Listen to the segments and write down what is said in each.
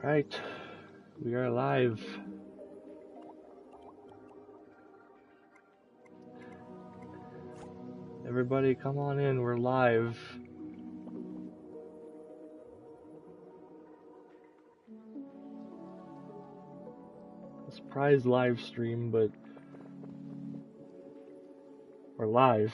Alright, we are live. Everybody come on in, we're live. A surprise live stream, but we're live.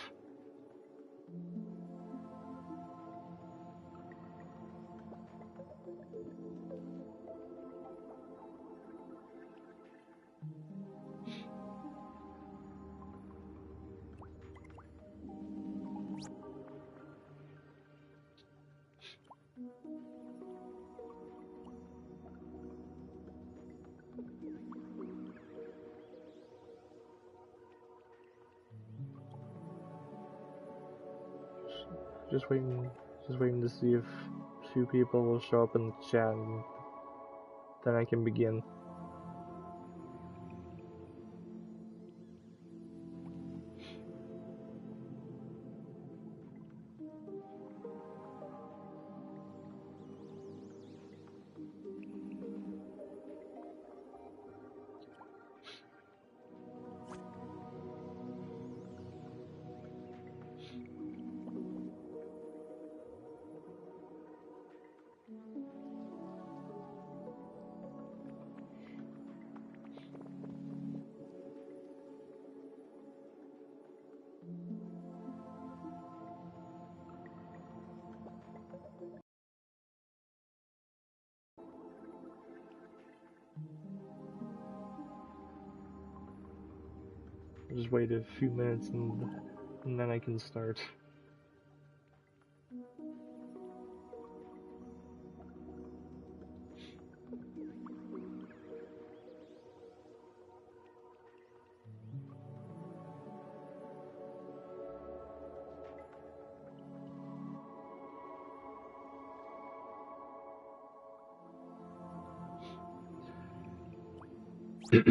Just waiting to see if 2 people will show up in the chat, and then I can begin. Just wait a few minutes and then I can start. Right,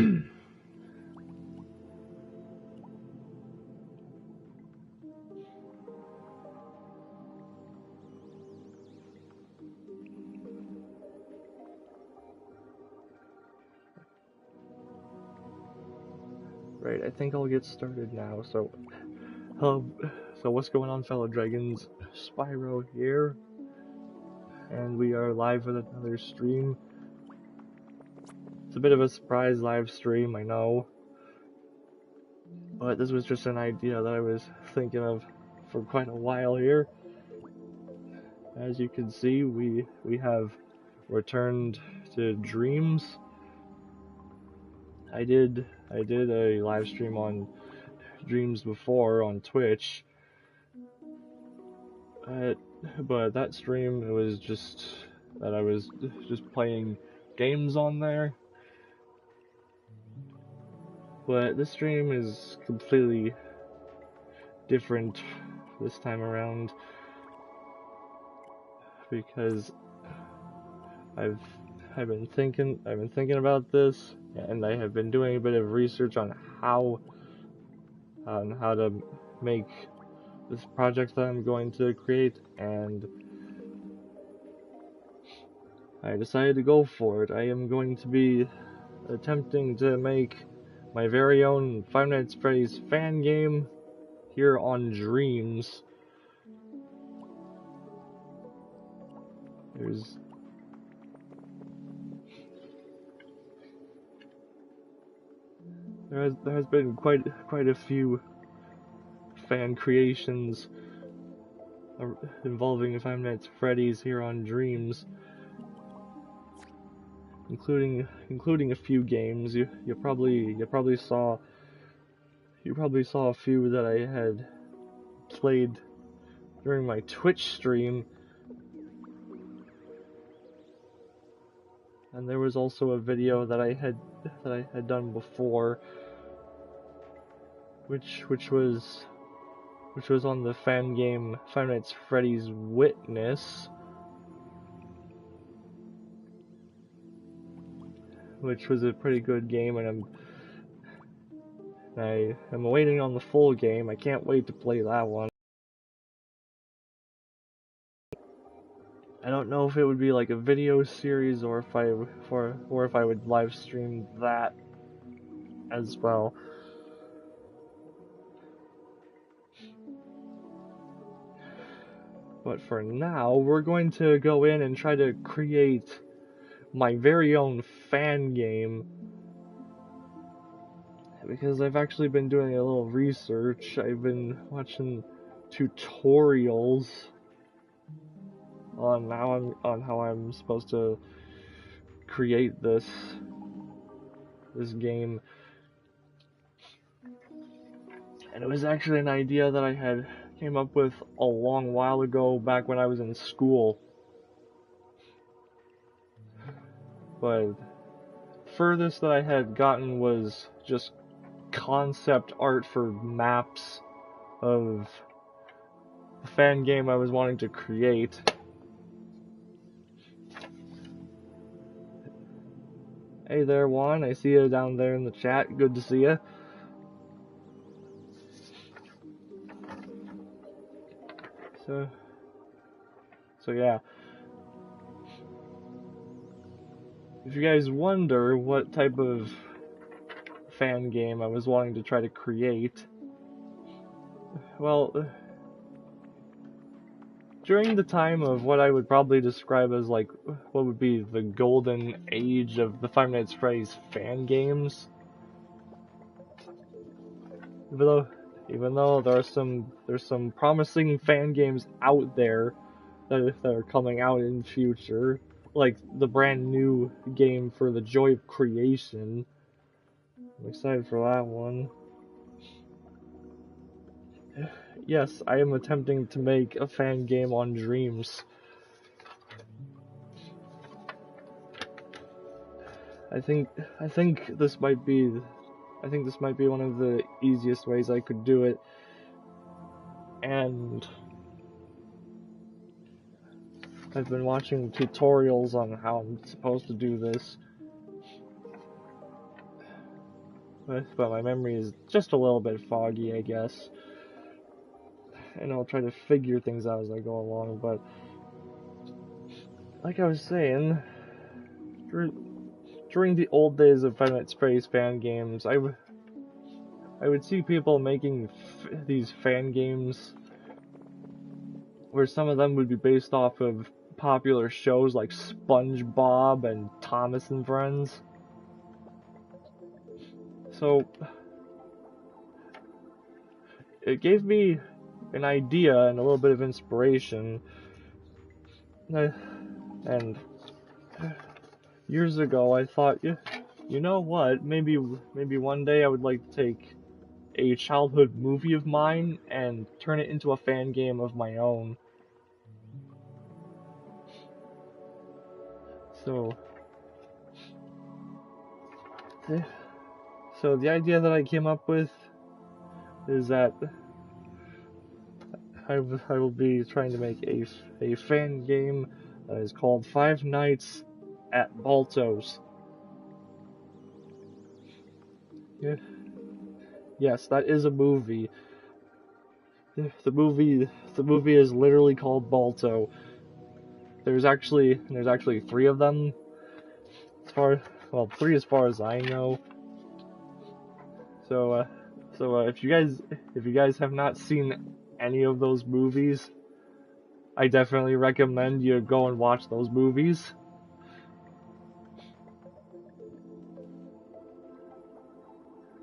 I think I'll get started now. So what's going on, fellow dragons? Spyro here, and we are live with another stream. It's a bit of a surprise live stream, I know, but this was just an idea that I was thinking of for quite a while here. As you can see, we have returned to Dreams. I did a live stream on Dreams before on Twitch, but that stream, it was just that I was just playing games on there. But this stream is completely different this time around, because I've been thinking about this, and I have been doing a bit of research on how to make this project that I'm going to create, and I decided to go for it. I am going to be attempting to make my very own Five Nights at Freddy's fan game here on Dreams. There has been quite a few fan creations involving Five Nights at Freddy's here on Dreams, including a few games. You probably saw a few that I had played during my Twitch stream, and there was also a video that I had done before, which was on the fan game Five Nights at Freddy's Witness, which was a pretty good game, and I am waiting on the full game. I can't wait to play that one. I don't know if it would be like a video series or if I would live stream that as well. But for now, we're going to go in and try to create my very own fan game, because I've actually been doing a little research. I've been watching tutorials on how I'm supposed to create this game, and it was actually an idea that I had came up with a long while ago, back when I was in school. But furthest that I had gotten was just concept art for maps of the fan game I was wanting to create. Hey there, Juan. I see you down there in the chat. Good to see you. So yeah. If you guys wonder what type of fan game I was wanting to try to create, well, during the time of what I would probably describe as like what would be the golden age of the Five Nights at Freddy's fan games, even though there's some promising fan games out there that are coming out in the future, like the brand new game for the Joy of Creation. I'm excited for that one. Yes, I am attempting to make a fan game on Dreams. I think this might be one of the easiest ways I could do it, and I've been watching tutorials on how I'm supposed to do this. but my memory is just a little bit foggy, I guess. And I'll try to figure things out as I go along, but like I was saying, during the old days of FNaF fan games, I would see people making these fan games where some of them would be based off of popular shows like SpongeBob and Thomas and Friends. So it gave me an idea and a little bit of inspiration. And years ago I thought, you know what, maybe one day I would like to take a childhood movie of mine and turn it into a fan game of my own. So the idea that I came up with is that I will be trying to make a fan game that is called Five Nights at Balto's. Yeah. Yes, that is a movie. The movie is literally called Balto. There's actually three of them. Three as far as I know. So if you guys have not seen any of those movies, I definitely recommend you go and watch those movies.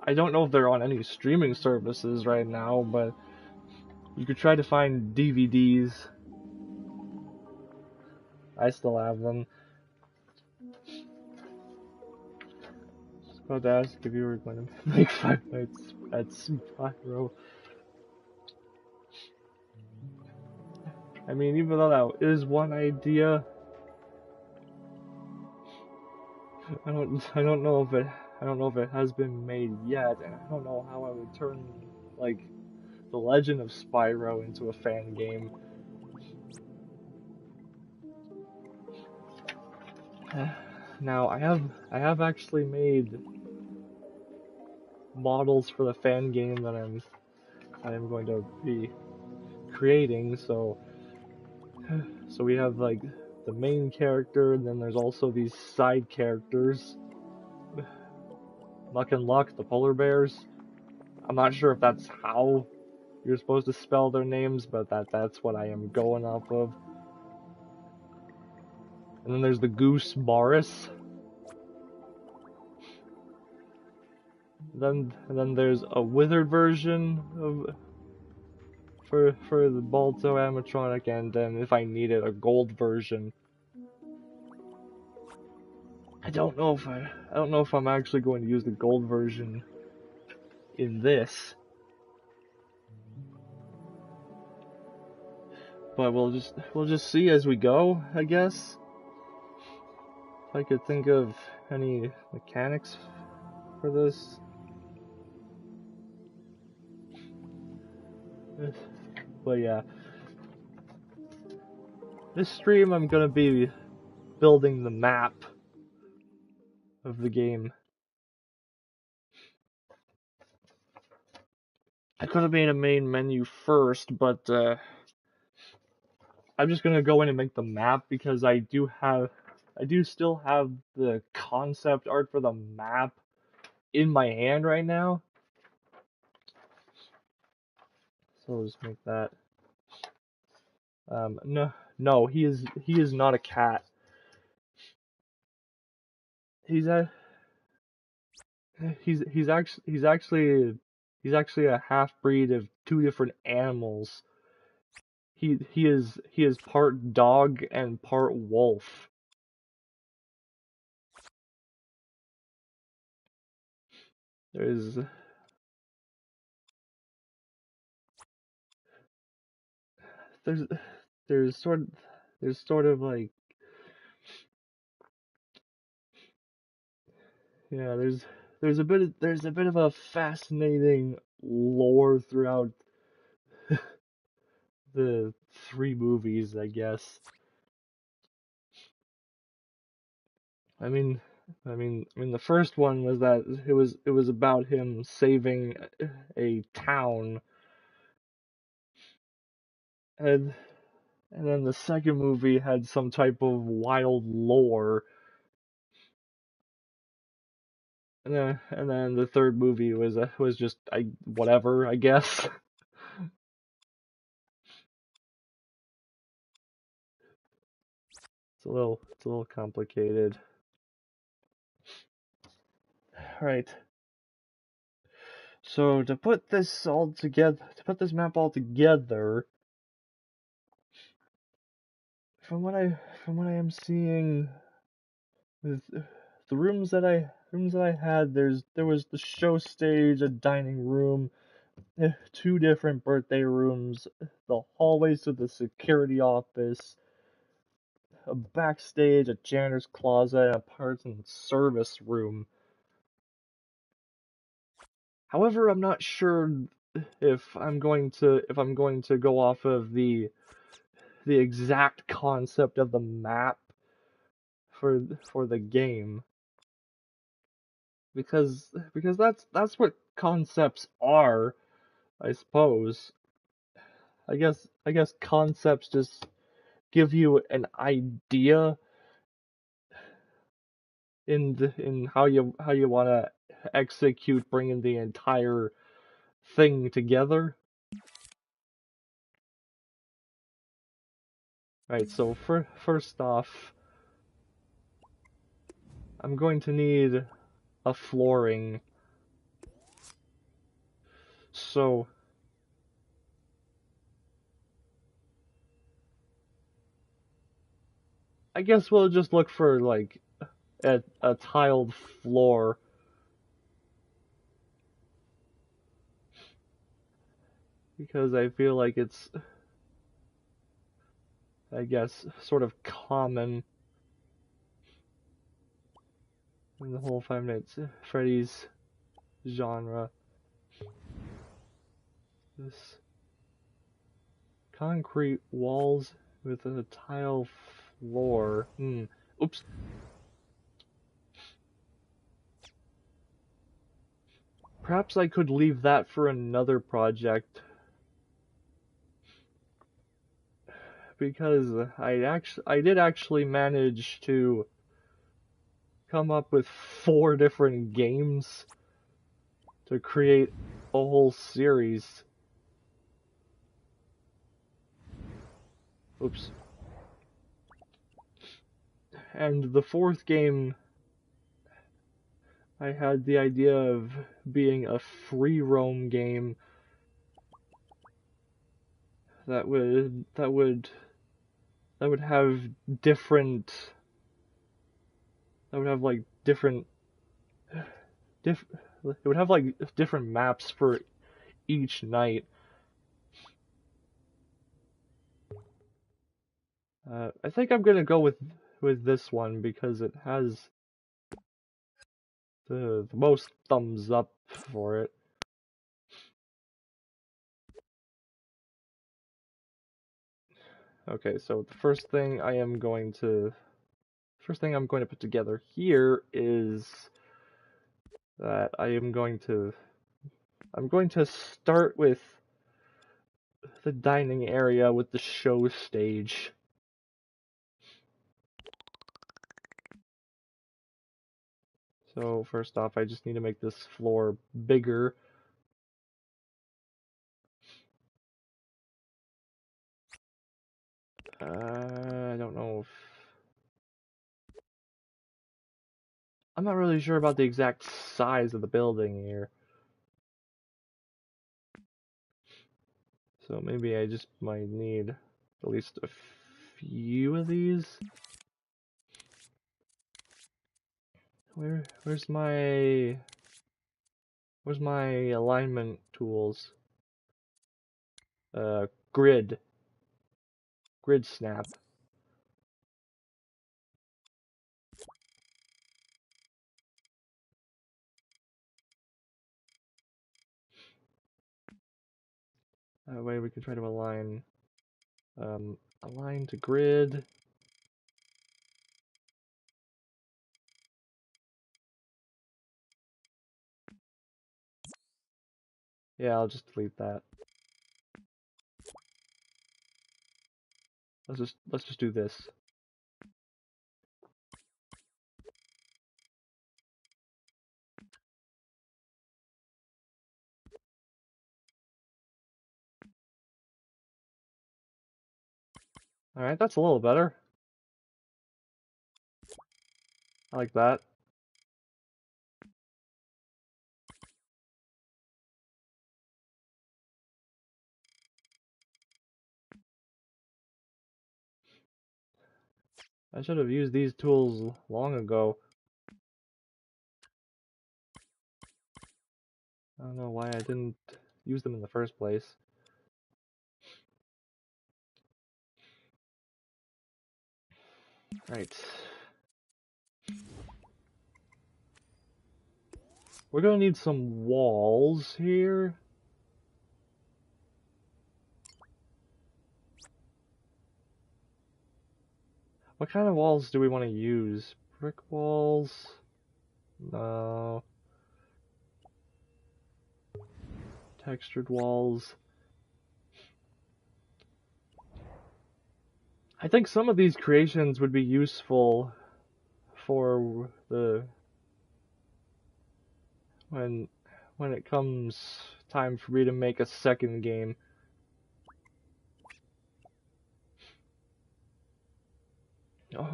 I don't know if they're on any streaming services right now, but you could try to find DVDs. I still have them. About to ask if you were going to make Five Nights at Spyro. I mean, even though that is one idea, I don't know if it has been made yet, and I don't know how I would turn like the Legend of Spyro into a fan game. Now I have actually made models for the fan game that I'm going to be creating. So we have like the main character, and then there's also these side characters. Muck and Luck, the polar bears. I'm not sure if that's how you're supposed to spell their names, but that's what I am going off of. And then there's the Goose Morris. And then there's a withered version of for the Balto animatronic, and then if I need it, a gold version. I don't know if I'm actually going to use the gold version in this. But we'll just see as we go, I guess. If I could think of any mechanics for this. But yeah. This stream I'm gonna be building the map of the game. I could have made a main menu first, but I'm just gonna go in and make the map because I do still have the concept art for the map in my hand right now. So I'll just make that. No, he is not a cat. He's actually a half breed of two different animals. He is part dog and part wolf. There's there's there's sort of like, yeah, there's a bit of a fascinating lore throughout the three movies, I guess. I mean, the first one was that it was about him saving a town, and then the second movie had some type of wild lore, and then the third movie was just whatever, I guess. It's a little complicated. Right. So to put this map all together, from what I am seeing, with the rooms that I had, there was the show stage, a dining room, two different birthday rooms, the hallways to the security office, a backstage, a janitor's closet, and a parts and service room. However, I'm not sure if I'm going to go off of the exact concept of the map for the game, because that's what concepts are, I suppose. I guess concepts just give you an idea in how you want to execute bringing the entire thing together. Right, so first off, I'm going to need a flooring. So I guess we'll just look for like a tiled floor. Because I feel like it's, I guess, sort of common in the whole Five Nights at Freddy's genre. This concrete walls with a tile floor. Oops. Perhaps I could leave that for another project, because I did actually manage to come up with 4 different games to create a whole series. Oops. And the 4th game, I had the idea of being a free roam game that would have different, that would have like different diff it would have like different maps for each night. I think I'm gonna go with this one because it has the most thumbs up for it. Okay, so the first thing I'm going to put together here is that I'm going to start with the dining area with the show stage. So first off, I just need to make this floor bigger. I don't know if... I'm not really sure about the exact size of the building here. So maybe I just might need at least a few of these. Where's my alignment tools? Grid snap. That way we can try to align to grid. Yeah, I'll just delete that. Let's just do this. Alright, that's a little better. I like that. I should have used these tools long ago. I don't know why I didn't use them in the first place. Right. We're gonna need some walls here. What kind of walls do we want to use? Brick walls? No. Textured walls. I think some of these creations would be useful for the when it comes time for me to make a second game.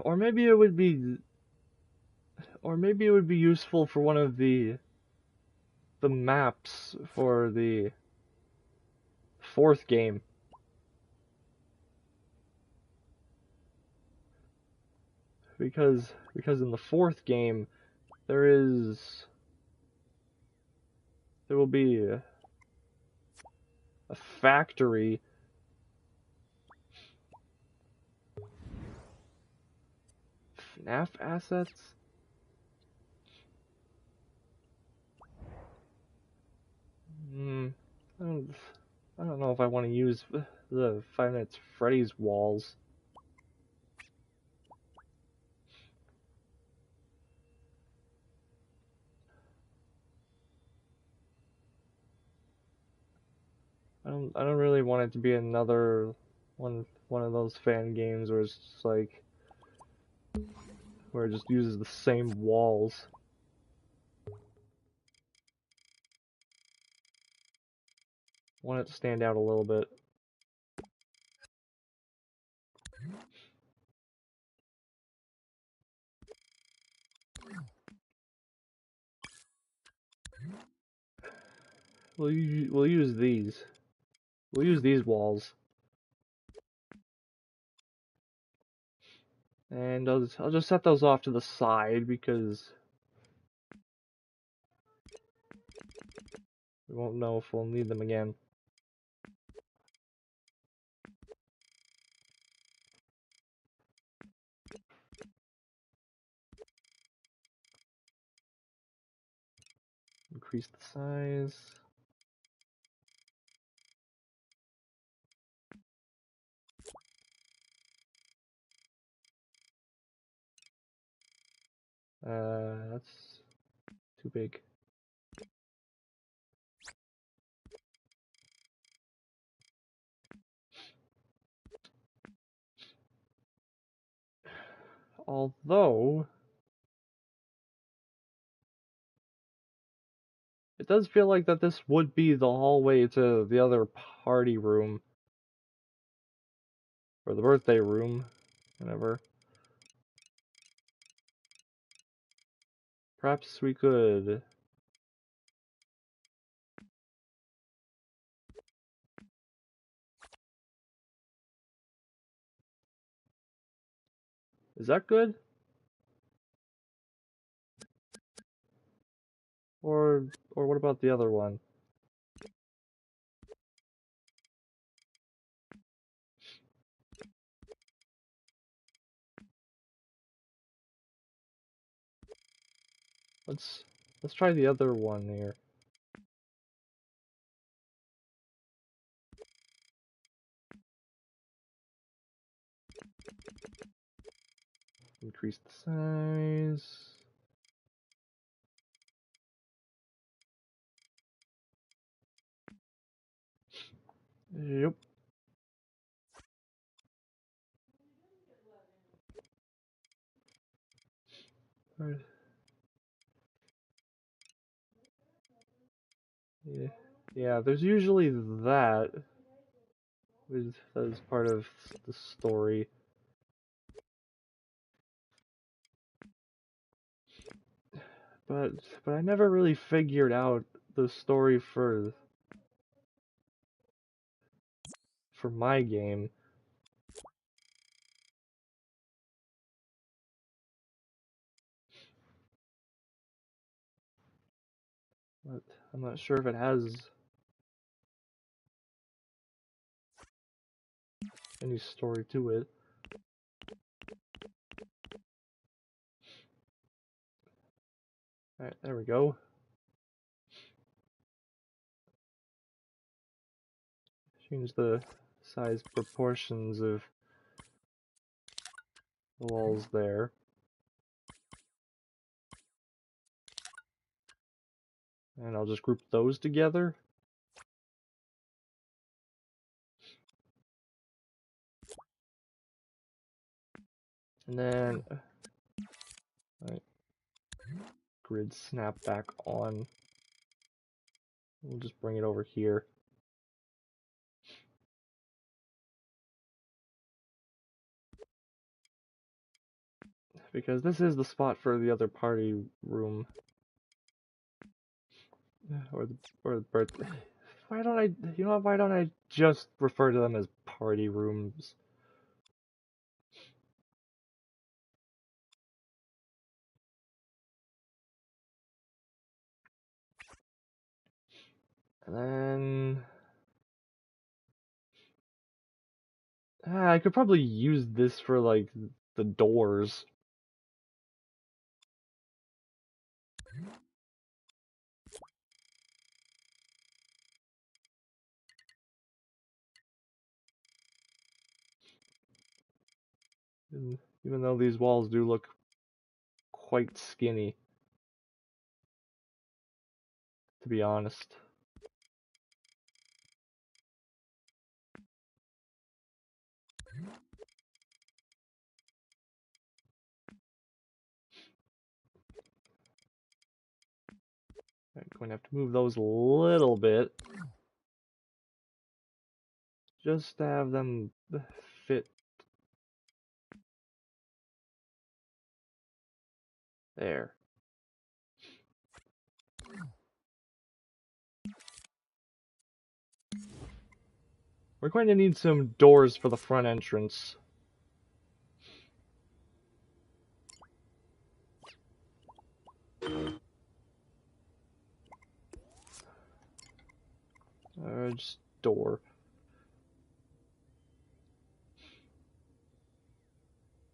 Or maybe it would be useful for one of the maps for the fourth game. Because in the fourth game there will be a factory. FNaF assets? I don't know if I want to use the Five Nights at Freddy's walls. I don't really want it to be another one of those fan games where it's just like where it just uses the same walls. I want it to stand out a little bit. We'll use these. We'll use these walls. And I'll just set those off to the side because we won't know if we'll need them again. Increase the size. That's too big. Although it does feel like that this would be the hallway to the other party room. Or the birthday room. Whatever. Perhaps we could... Is that good? Or what about the other one? Let's try the other one here. Increase the size. Yep. Right. Yeah. Yeah, there's usually that. That is part of the story. But I never really figured out the story for my game. But I'm not sure if it has any story to it. Alright, there we go. Change the size proportions of the walls there. And I'll just group those together. And then right, grid snap back on. We'll just bring it over here. Because this is the spot for the other party room. Or the birthday. Why don't I, you know what, why don't I just refer to them as party rooms? And then I could probably use this for like the doors. Even though these walls do look quite skinny, to be honest. I'm going to have to move those a little bit. Just to have them fit. There. We're going to need some doors for the front entrance. Just door.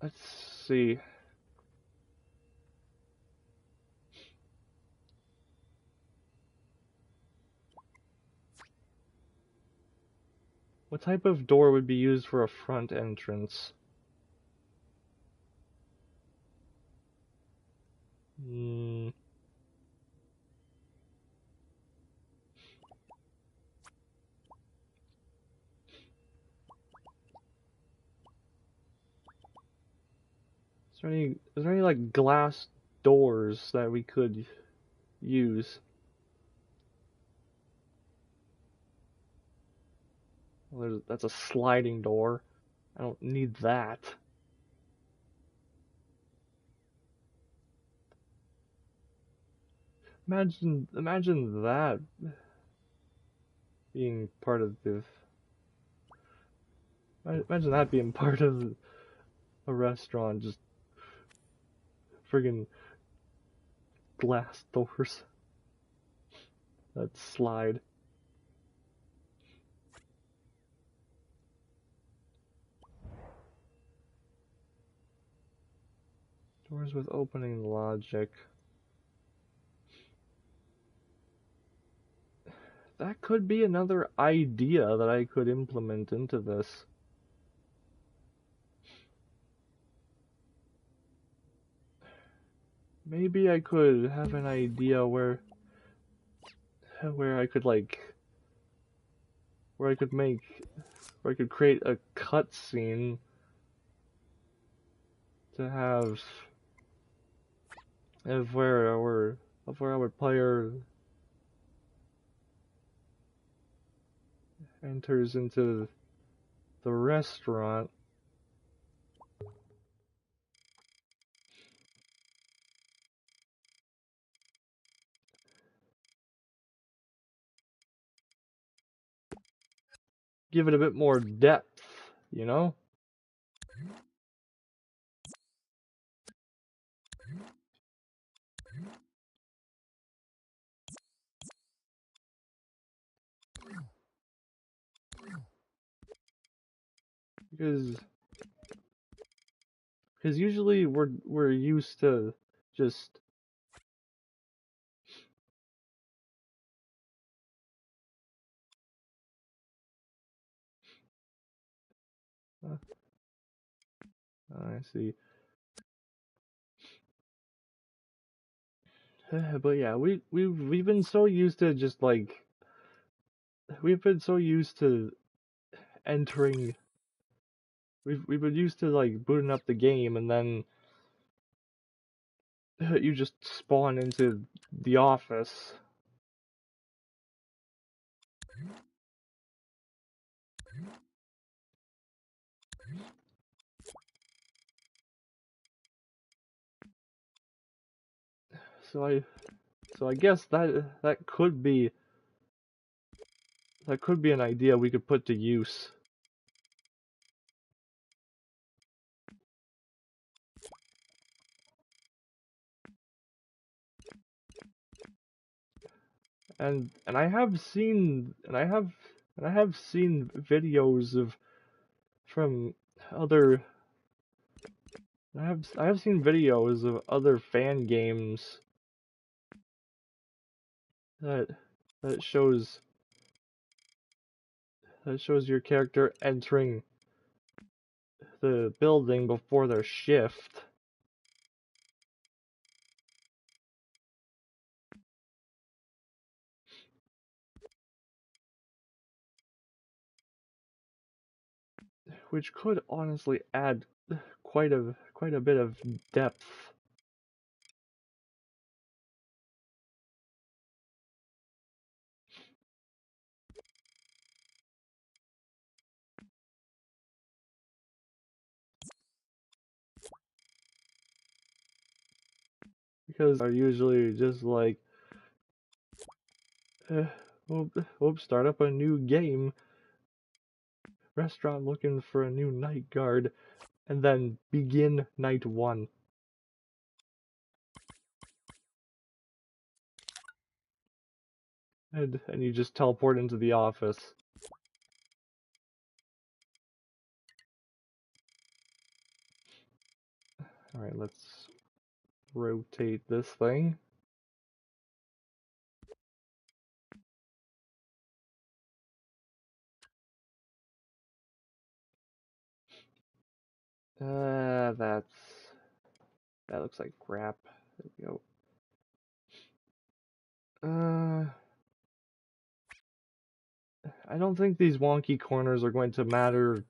Let's see. What type of door would be used for a front entrance? Is there any like glass doors that we could use? Well, that's a sliding door. I don't need that. Imagine that being part of the. Imagine that being part of a restaurant, just friggin' glass doors that slide. Doors with opening logic. That could be another idea that I could implement into this. Maybe I could have an idea where I could like where I could make, where I could create a cutscene to have where our player enters into the restaurant. Give it a bit more depth, you know? Because usually we're used to just I see. But yeah, we've been so used to just like we've been so used to entering we've been used to like booting up the game and then you just spawn into the office. So I guess that could be an idea we could put to use. And I have seen videos of from other I have seen videos of other fan games that that shows your character entering the building before their shift. Which could honestly add quite a bit of depth. Because are usually just like, we'll start up a new game, restaurant looking for a new night guard, and then begin night 1. And you just teleport into the office. Alright, let's rotate this thing. That looks like crap. There we go. I don't think these wonky corners are going to matter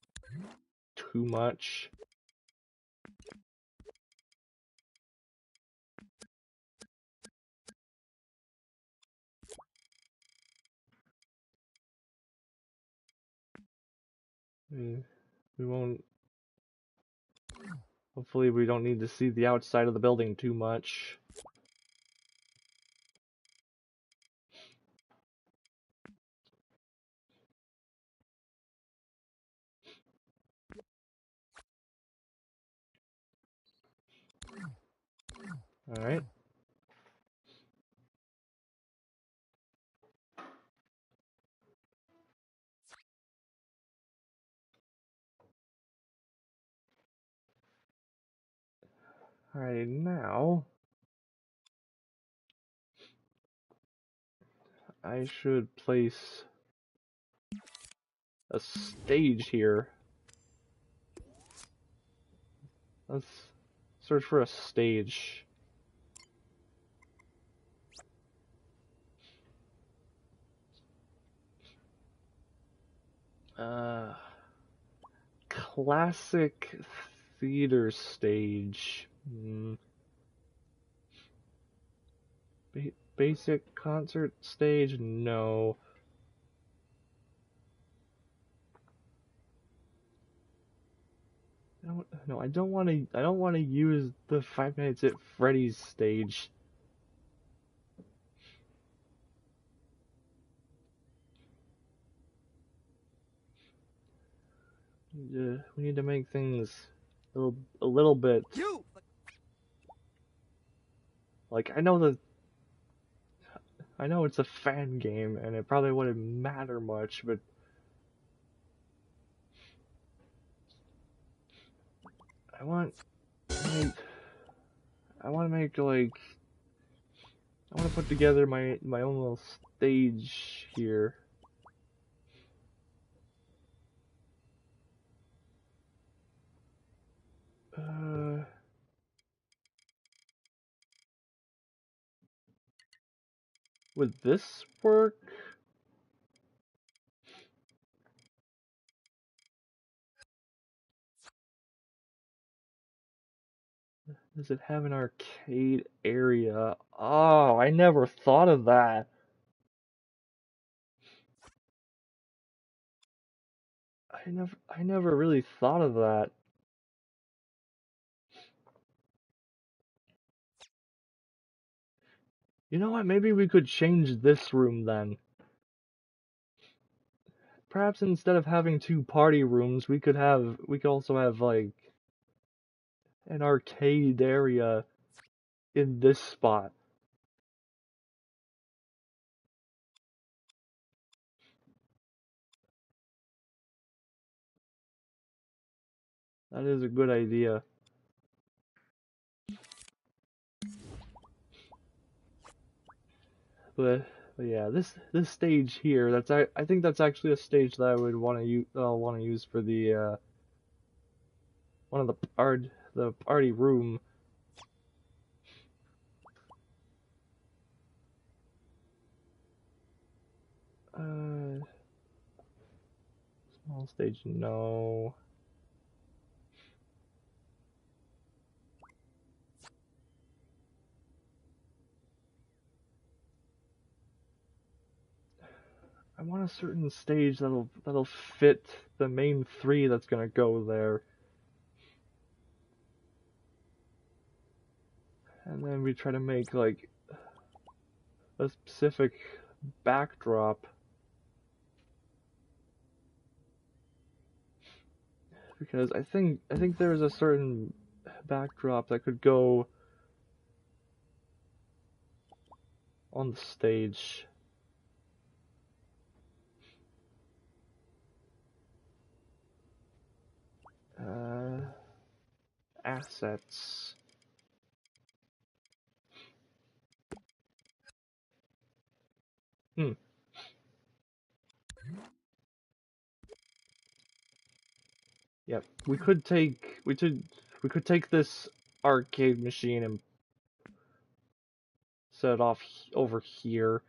too much. We won't. Hopefully, we don't need to see the outside of the building too much. Alright. Alright, now I should place a stage here. Let's search for a stage. classic theater stage. Basic concert stage? No. No, I don't want to. I don't want to use the Five Nights at Freddy's stage. We need to make things a little bit. Like I know it's a fan game and it probably wouldn't matter much, but I want I want to make like I want to put together my own little stage here. Would this work? Does it have an arcade area? Oh, I never thought of that. I never really thought of that. You know what? Maybe we could change this room then. Perhaps instead of having two party rooms, we could also have like an arcade area in this spot. That is a good idea. But yeah, this stage here, I think that's actually a stage that I would want to use for the one of the party room. Small stage, no. I want a certain stage that'll fit the main three that's gonna go there. And then we try to make like a specific backdrop. Because I think there's a certain backdrop that could go on the stage. Assets. Yep. We could take this arcade machine and set it off over here.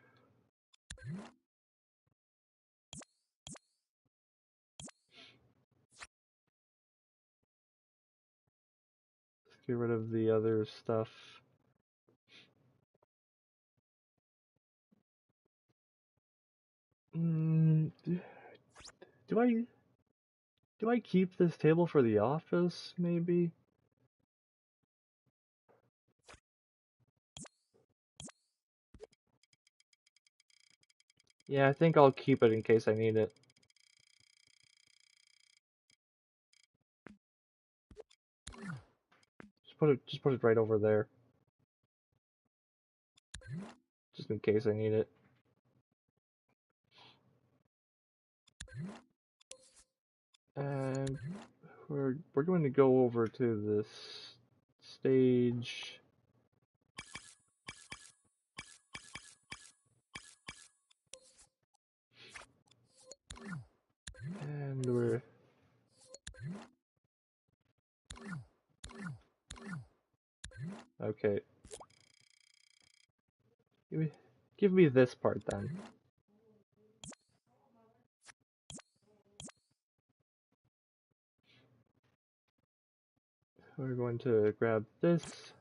Let's get rid of the other stuff. Do I keep this table for the office, maybe? Yeah, I think I'll keep it in case I need it. Just put it right over there. Just in case I need it. And we're going to go over to this stage. And we're okay. Give me this part then. we're going to grab this.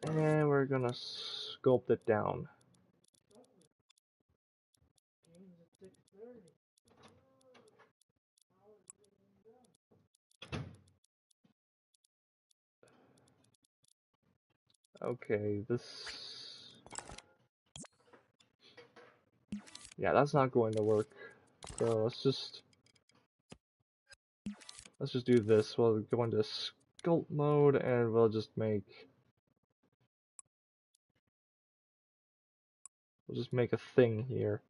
And we're gonna sculpt it down. Okay, this... Yeah, that's not going to work. So let's just do this. We'll go into sculpt mode and we'll just make a thing here.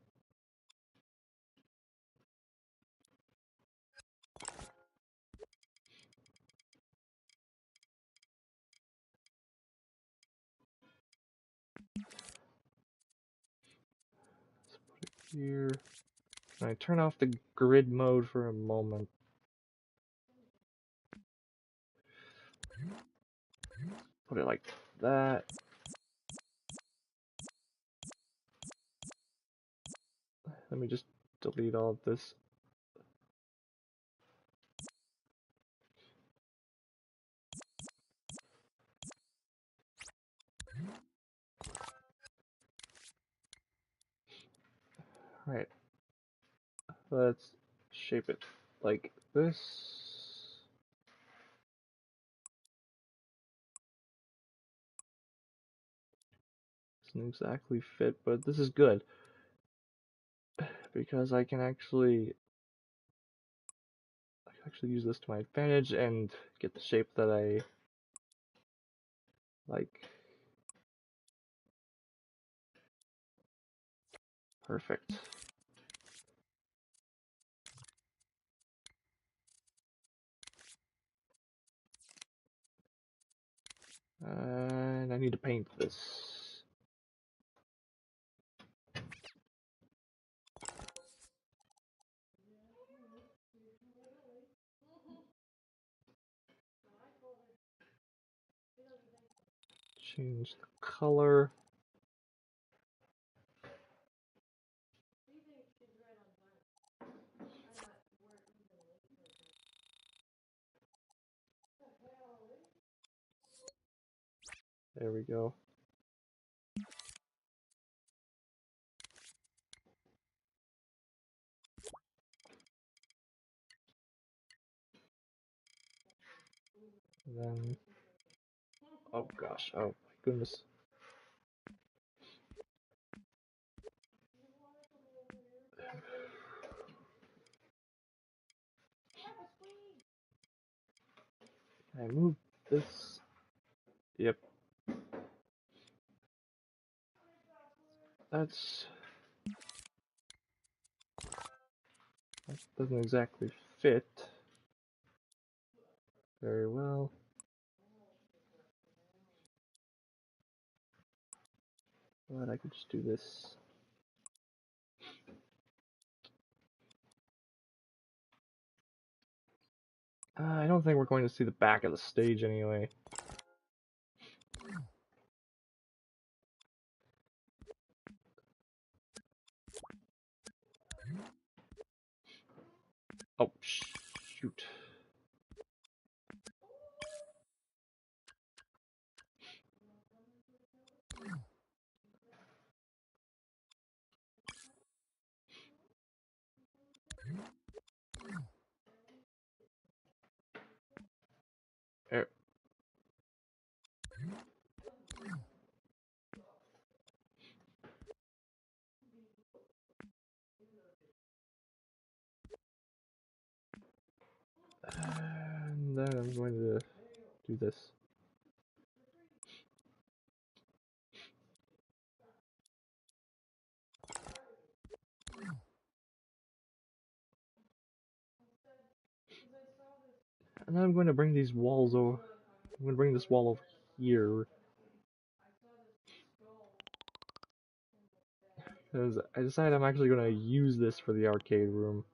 Let's put it here. Can I turn off the grid mode for a moment? Put it like that. Let me just delete all of this. Right. Let's shape it like this. Doesn't exactly fit, but this is good because I can actually use this to my advantage and get the shape that I like. Perfect. And I need to paint this. Change the color. There we go. And then, oh gosh, oh my goodness. Can I move this? Yep. That doesn't exactly fit very well. But I could just do this. I don't think we're going to see the back of the stage anyway. Oh, shoot. There. And then I'm going to do this. And then I'm going to bring these walls over. I'm going to bring this wall over here. Because I decided I'm actually going to use this for the arcade room.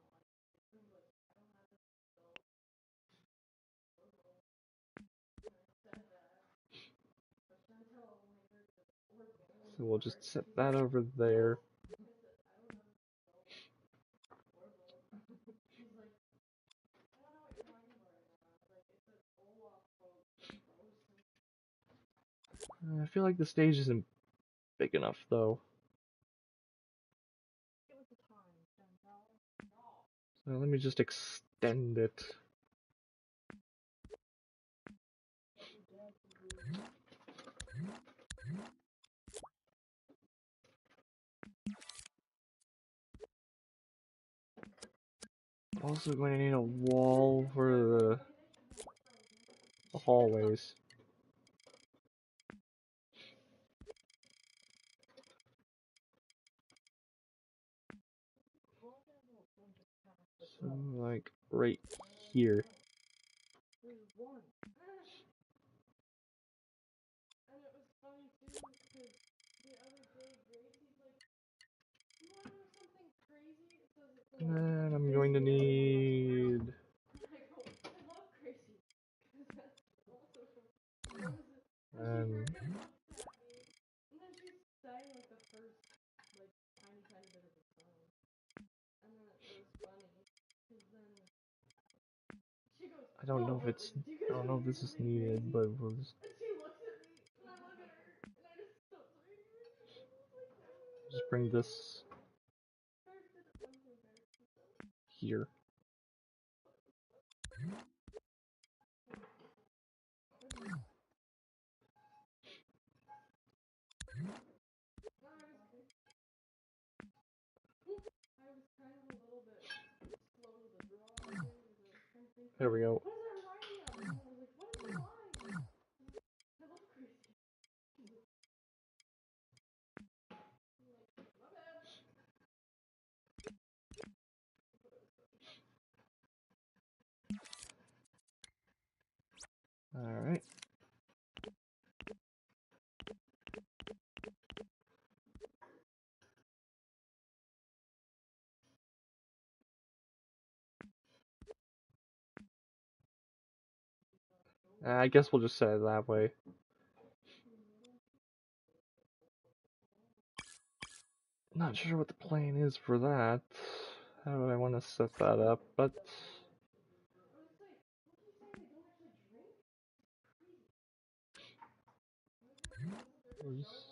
So we'll just set that over there. feel like the stage isn't big enough though. So let me just extend it. Also going to need a wall for the hallways. So like right here. And then I'm going to need... And... I don't know if this is needed, but we'll just bring this here. There we go. Alright. I guess we'll just set it that way. Not sure what the plan is for that. How do I want to set that up, but... Just...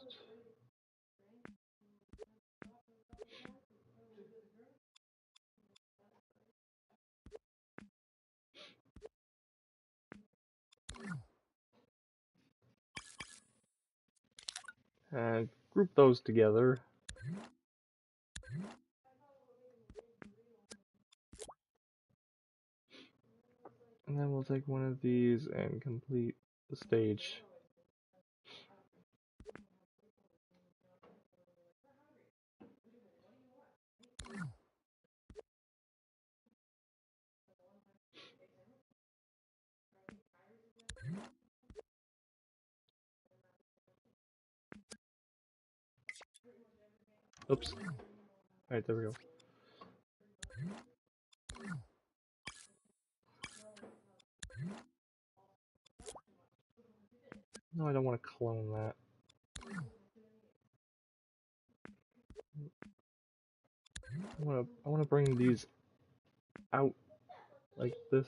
group those together. And then we'll take one of these and complete the stage. Oops. Alright, there we go. No, I don't want to clone that. I want to bring these out like this.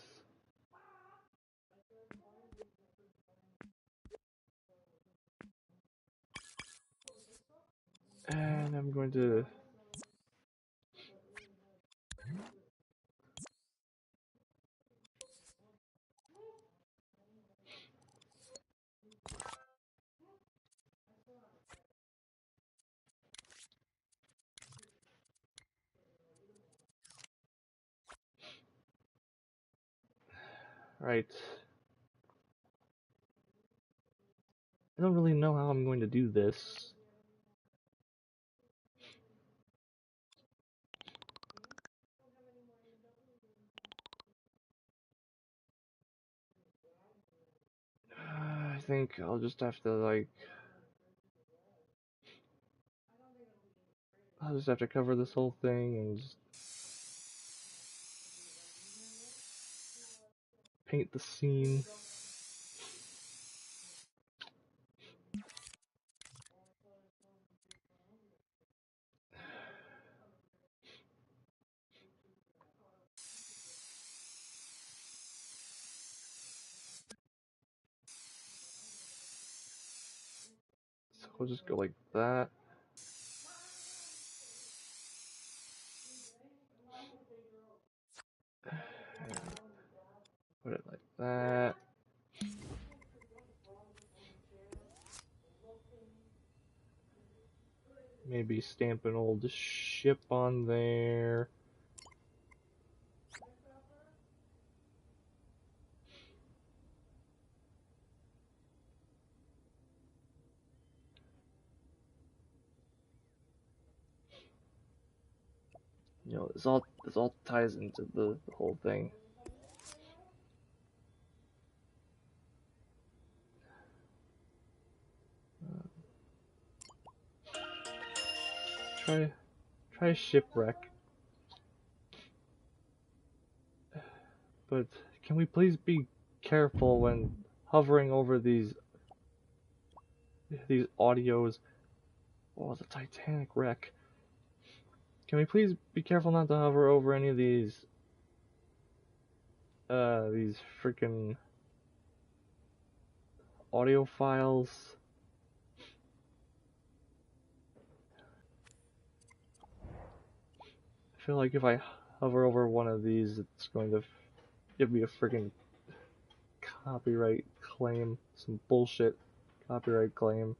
And I'm going to... Right. I don't really know how I'm going to do this. I think I'll just have to like... I'll just have to cover this whole thing and just paint the scene. we'll just go like that. Put it like that. Maybe stamp an old ship on there. You know, this all ties into the whole thing. Try shipwreck. But can we please be careful when hovering over these audios? Oh, the Titanic wreck. Can we please be careful not to hover over any of these freaking audio files? I feel like if I hover over one of these, it's going to give me a freaking copyright claim. Some bullshit copyright claim.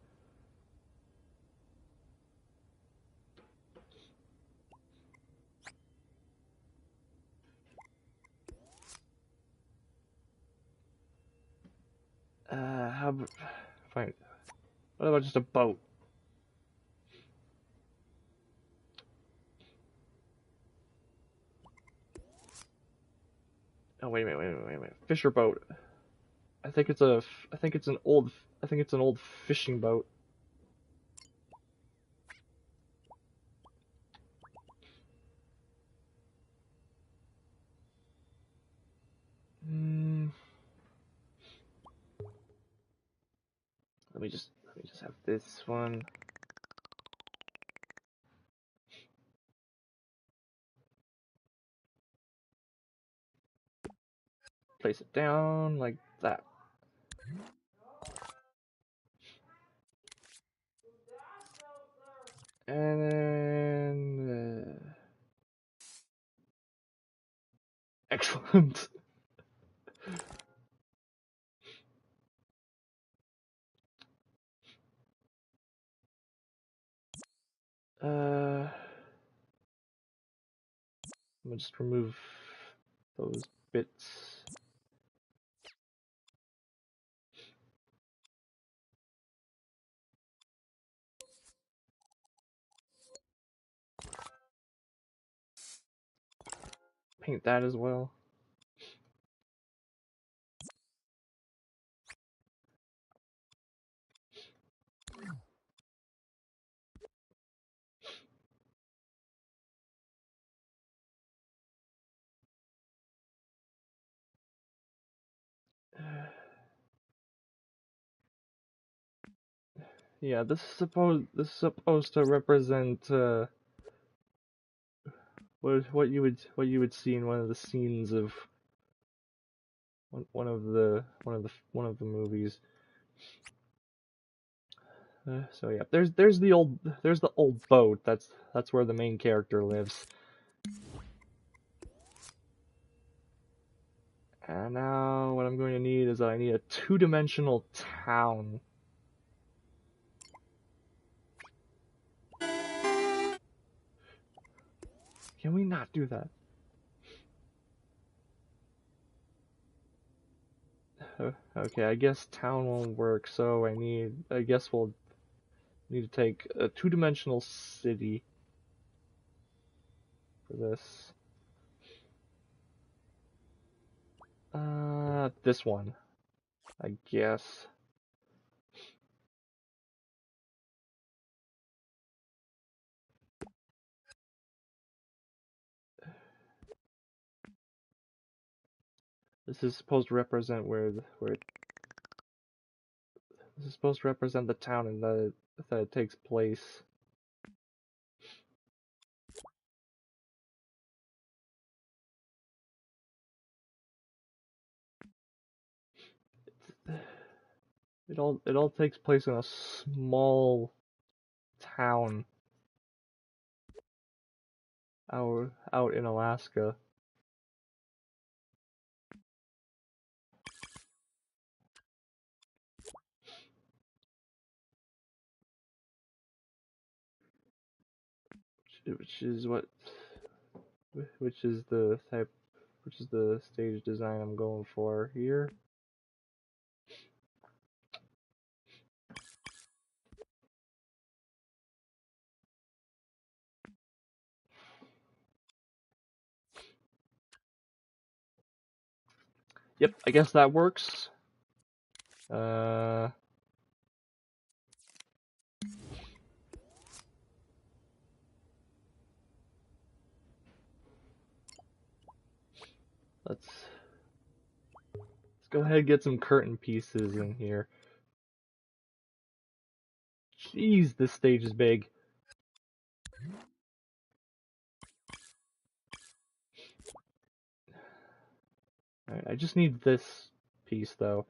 Fine. What about just a boat? Oh wait a minute. Fisher boat. I think it's an old fishing boat. Let me just have this one. Place it down like that. And then excellent. I'm gonna just remove those bits. Paint that as well. Yeah, this is supposed to represent what you would see in one of the scenes of one of the movies. So yeah, there's the old boat. That's where the main character lives. And now what I'm going to need is I need a two-dimensional town. Can we not do that? Okay, I guess town won't work, so I guess we'll need to take a two-dimensional city for this. This one, I guess. This is supposed to represent this is supposed to represent the town and that it takes place. It all takes place in a small town out in Alaska. Which is the stage design I'm going for here. Yep, I guess that works. Let's go ahead and get some curtain pieces in here. Jeez, this stage is big. Alright, I just need this piece though.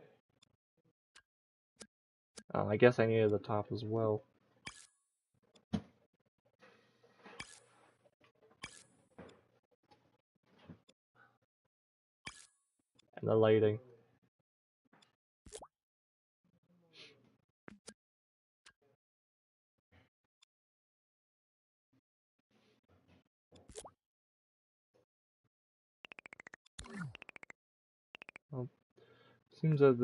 I guess I needed the top as well. And the lighting. Well, seems that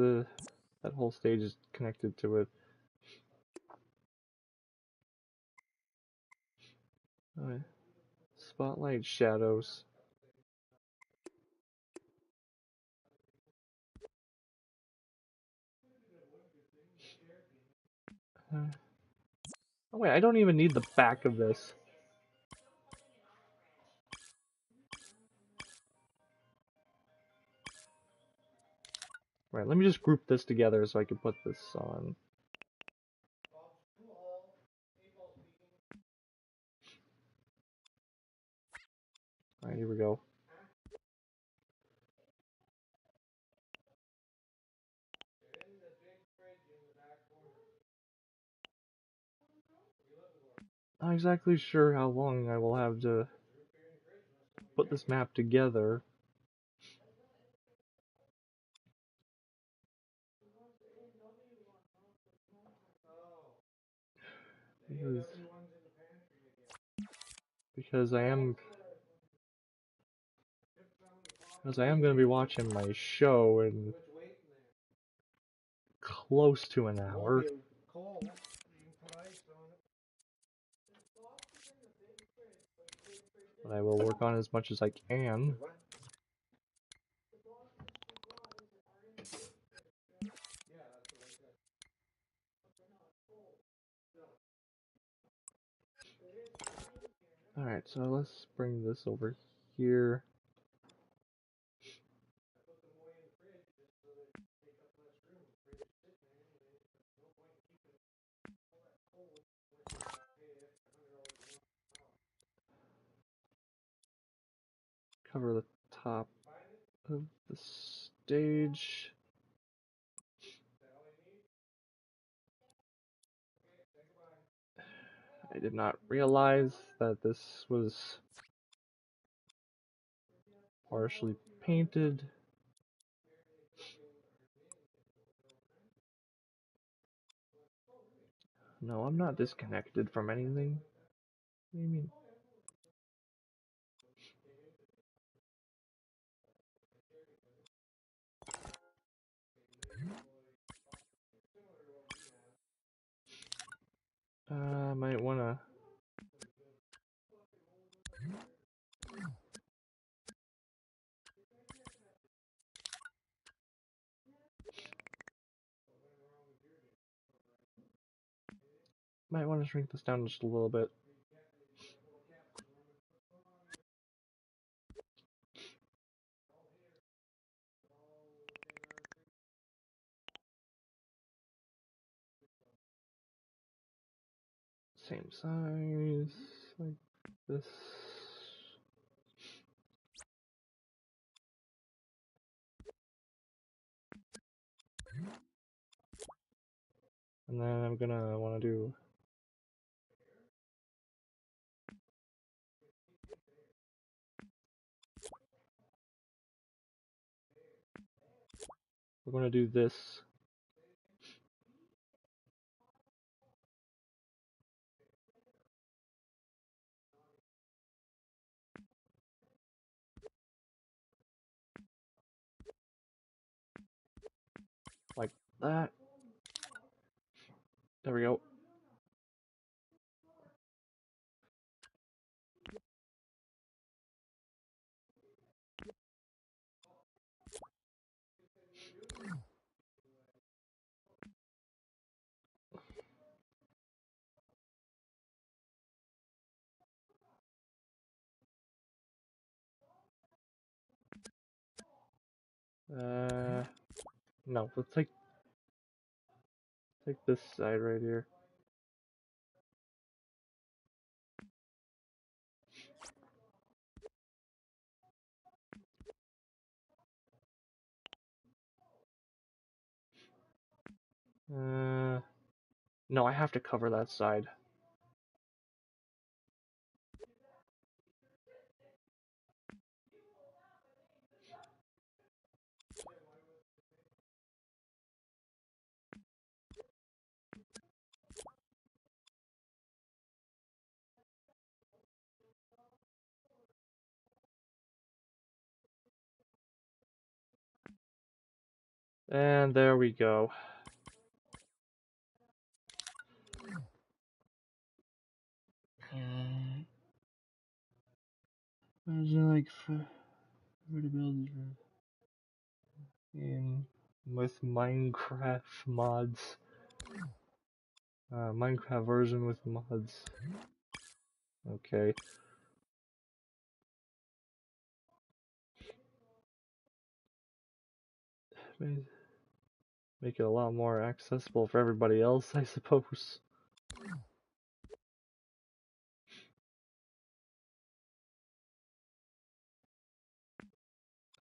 that whole stage is connected to it. Alright. Spotlight shadows. Oh wait, I don't even need the back of this. Right, let me just group this together so I can put this on. Alright, here we go. Not exactly sure how long I will have to put this map together. Because I am going to be watching my show in close to an hour. But I will work on as much as I can. Alright, so let's bring this over here. Cover the top of the stage. I did not realize that this was partially painted. No, I'm not disconnected from anything. What do you mean? Might wanna. Might want to shrink this down just a little bit. Same size, like this. And then I'm gonna want to do we're gonna do this. Like that. There we go. No, let's take this side right here. No, I have to cover that side. And there we go. Imagine like game with Minecraft mods. Minecraft version with mods. Okay. Make it a lot more accessible for everybody else, I suppose.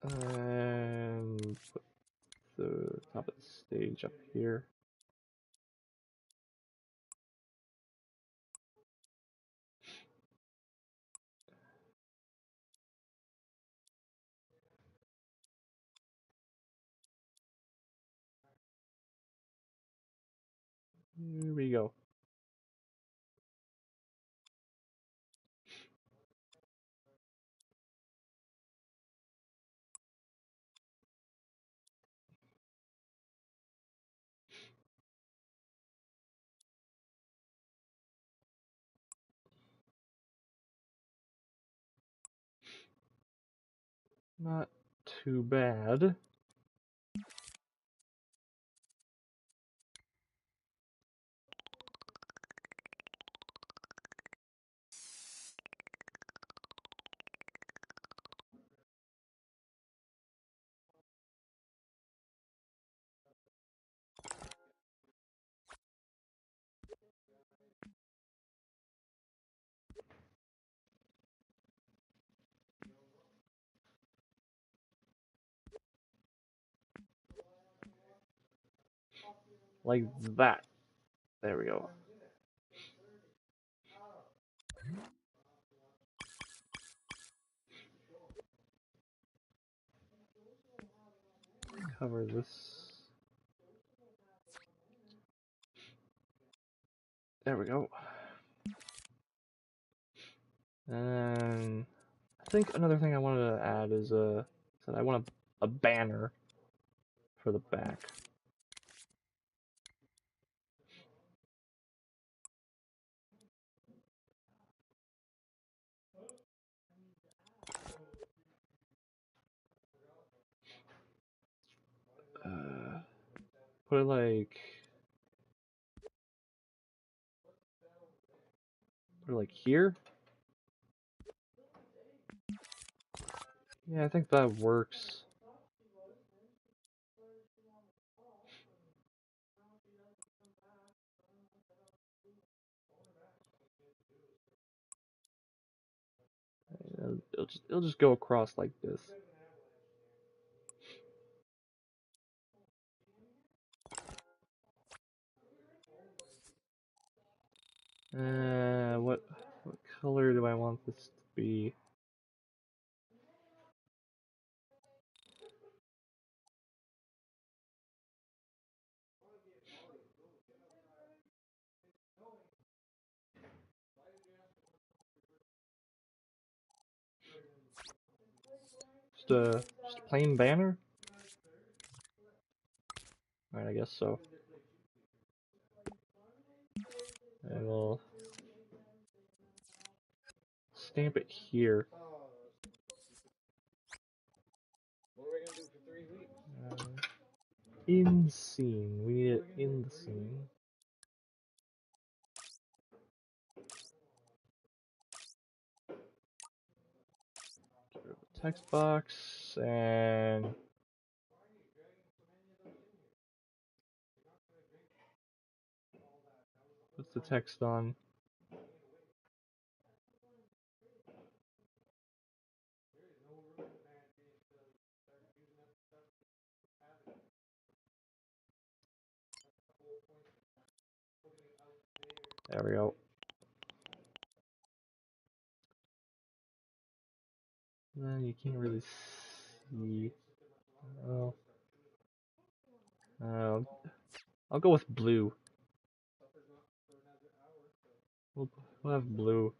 And put the top of the stage up here. Here we go. Not too bad. Like that. There we go. Cover this. There we go. And I think another thing I wanted to add is that I want a banner for the back. Put it like here. Yeah, I think that works. It'll just go across like this. What color do I want this to be? Just a plain banner? Alright, I guess so. And we'll stamp it here. In scene. We need it in the scene. Get rid of the text box and what's the text on? There we go. You can't really see. Oh. I'll go with blue. We'll have blue.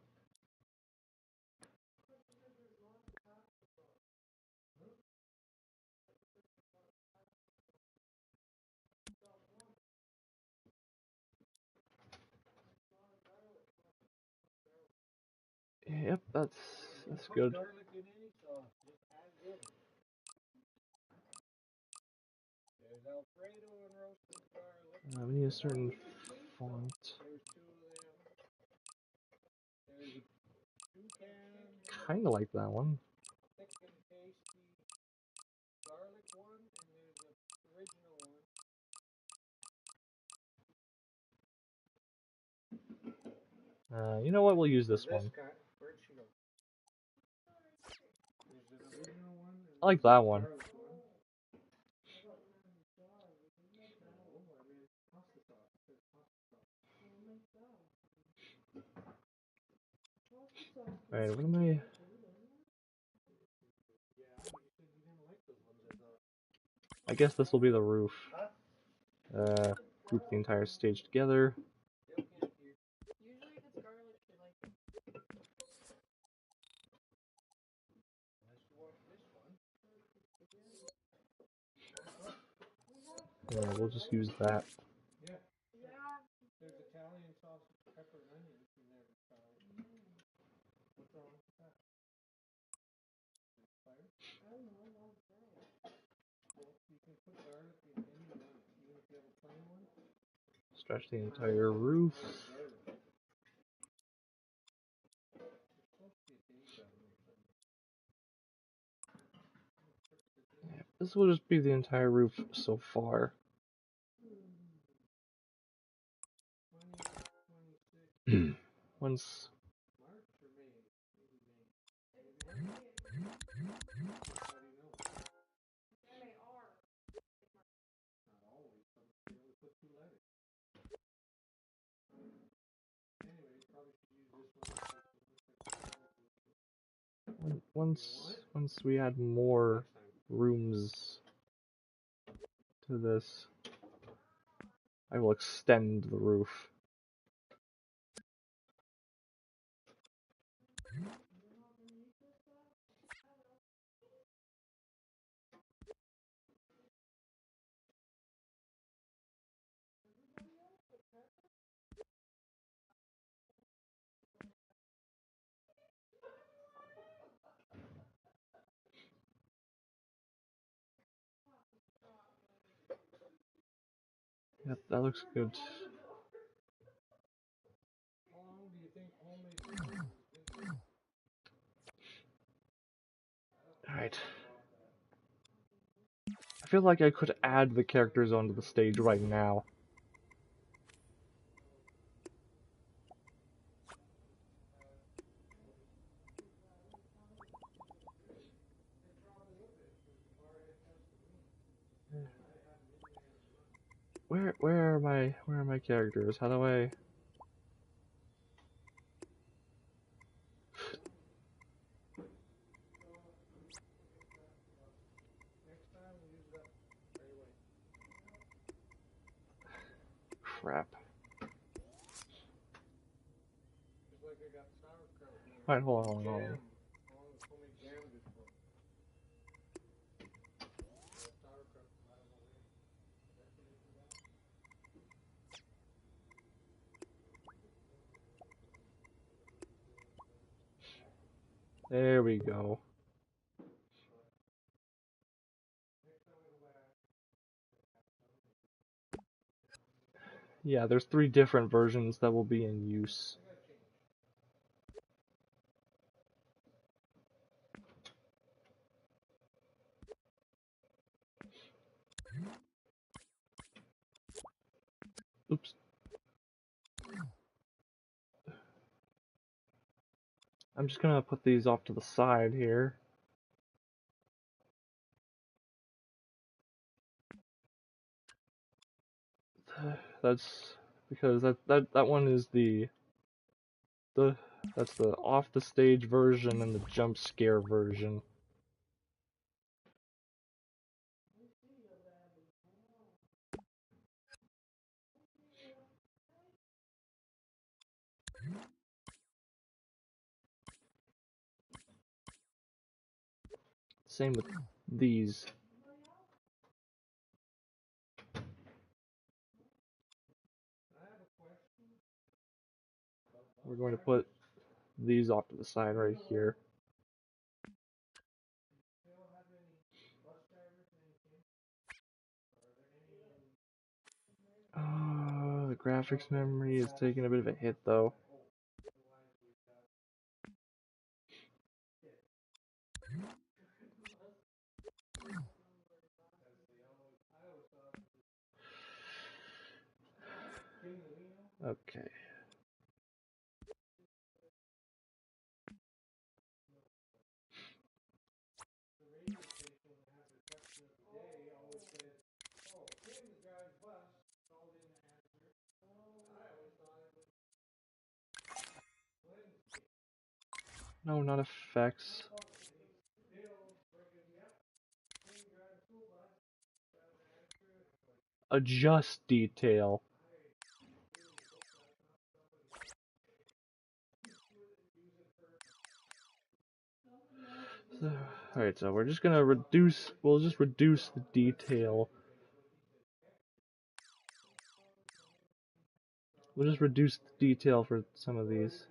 Yep, that's good. We need a certain font. Kinda like that one. You know what? We'll use this one. I like that one. Alright, what am I... I guess this will be the roof. Group the entire stage together. Yeah, we'll just use that. Stretch the entire roof. Yeah, this will just be the entire roof so far. Once... Once we add more rooms to this, I will extend the roof. Yep, that looks good. Alright. I feel like I could add the characters onto the stage right now. Where are my characters? How do I... crap. Alright, hold on. There we go. Yeah, there's 3 different versions that will be in use. Oops. I'm just gonna put these off to the side here. That's because that one is that's the off the stage version and the jump scare version. Same with these. We're going to put these off to the side right here. The graphics memory is taking a bit of a hit though. Okay. No, not effects. Adjust detail. Alright, so we're just gonna we'll just reduce the detail. We'll just reduce the detail for some of these.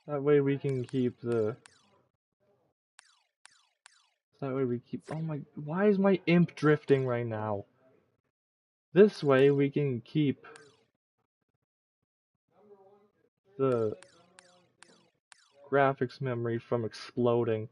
That way we can keep the... That way we keep... Oh my... Why is my imp drifting right now? This way we can keep the graphics memory from exploding.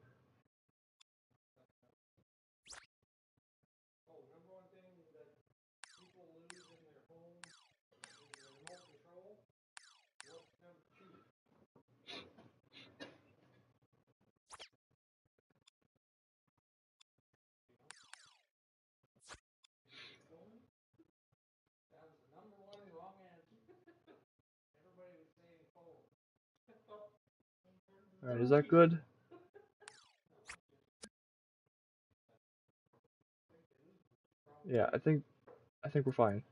Alright, is that good? Yeah, I think we're fine.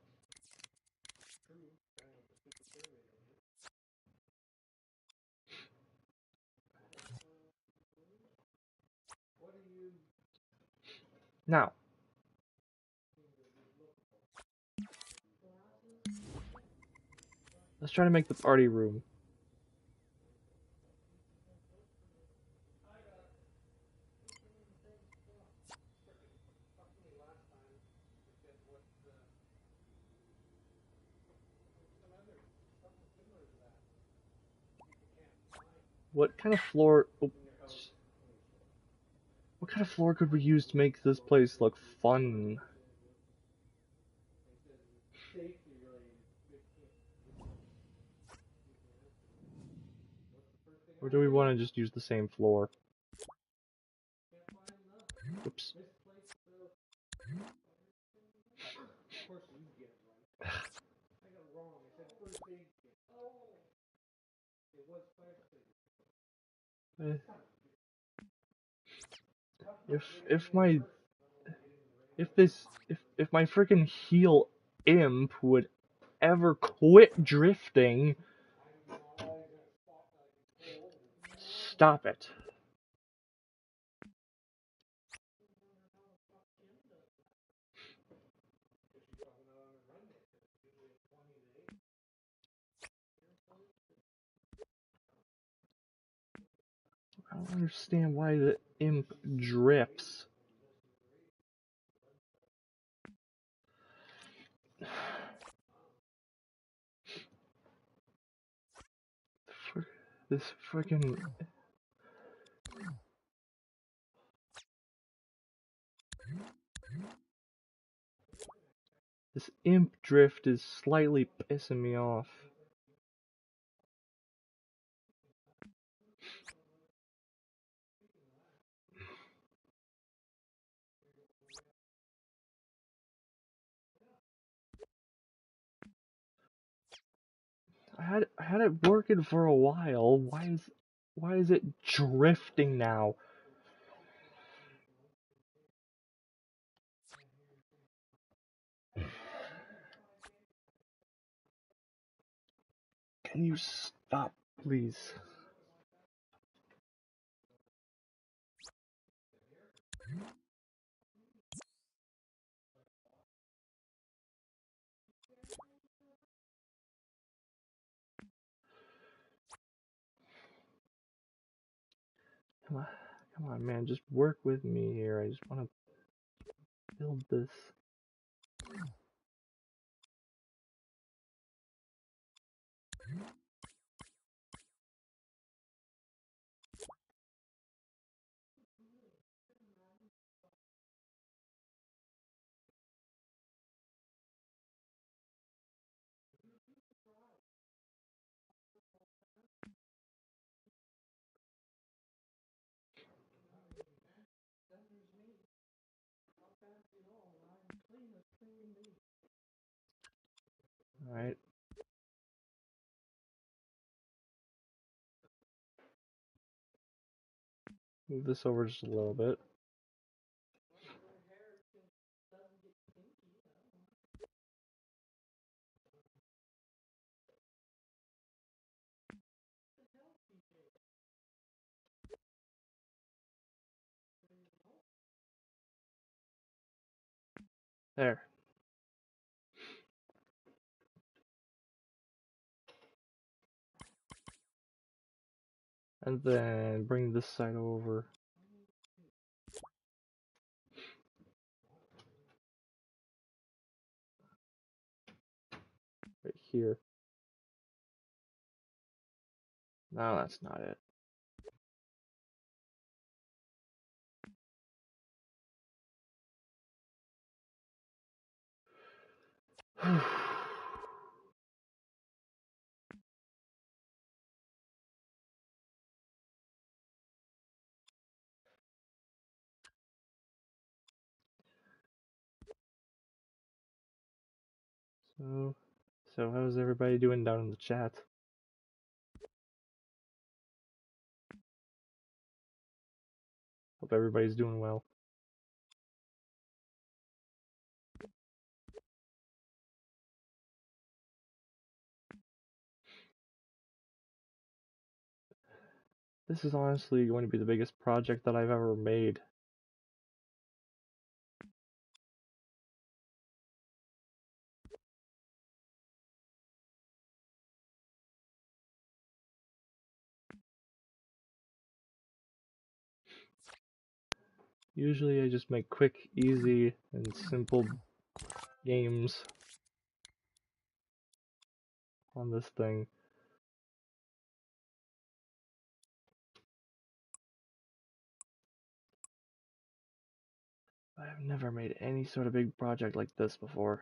Now, let's try to make the party room. What kind of floor... Oops. What kind of floor could we use to make this place look fun? Or do we want to just use the same floor? Oops. If my if my freaking heel imp would ever quit drifting, stop it. I don't understand why the imp drifts. This freaking this imp drift is slightly pissing me off. I had it working for a while. Why is it drifting now? Can you stop, please? Come on, man, just work with me here. I just want to build this. Alright. Move this over just a little bit. There. And then bring this side over. Right here. No, that's not it. So how's everybody doing down in the chat? Hope everybody's doing well. This is honestly going to be the biggest project that I've ever made. Usually I just make quick, easy, and simple games on this thing. I've never made any sort of big project like this before.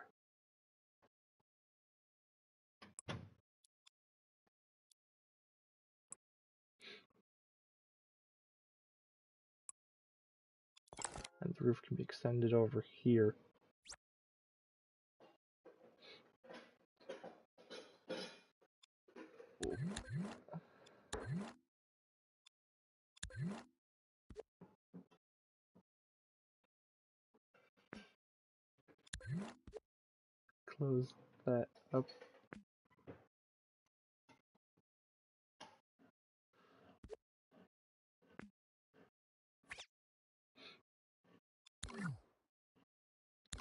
And the roof can be extended over here. close that up.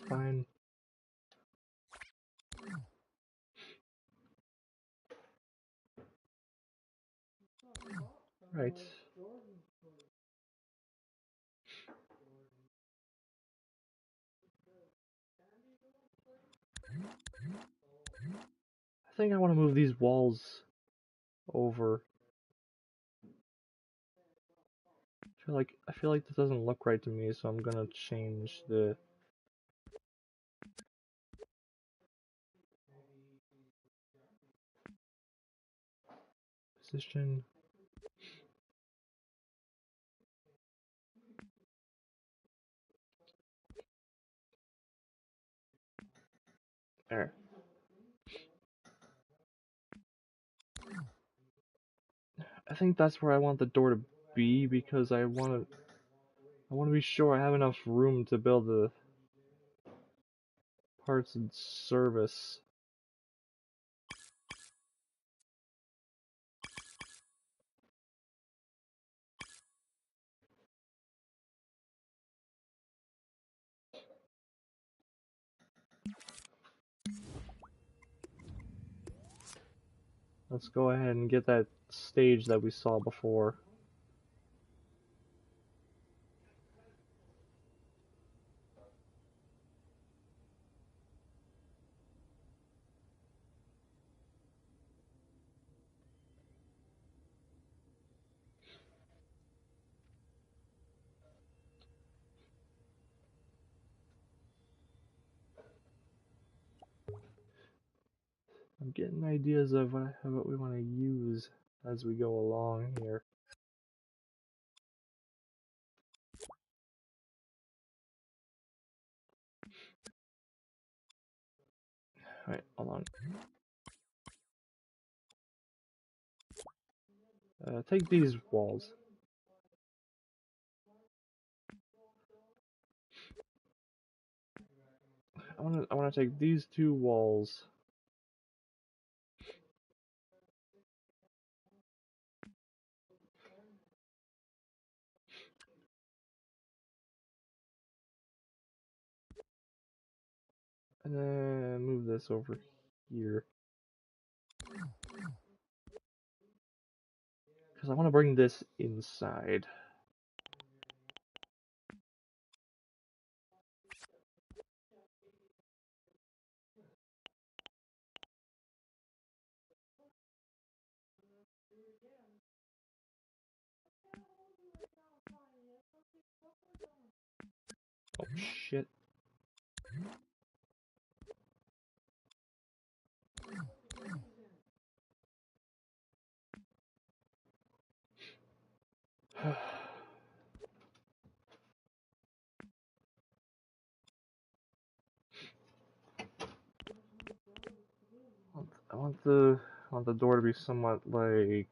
Fine. Right. I think I want to move these walls over. I feel like this doesn't look right to me, so I'm gonna change the position. There. I think that's where I want the door to be because I want to be sure I have enough room to build the parts and service. Let's go ahead and get that stage that we saw before. I'm getting ideas of what we want to use as we go along here. Alright, hold on. Take these walls. I wanna take these two walls. And then move this over here. Because I want to bring this inside. Oh shit. I want the door to be somewhat like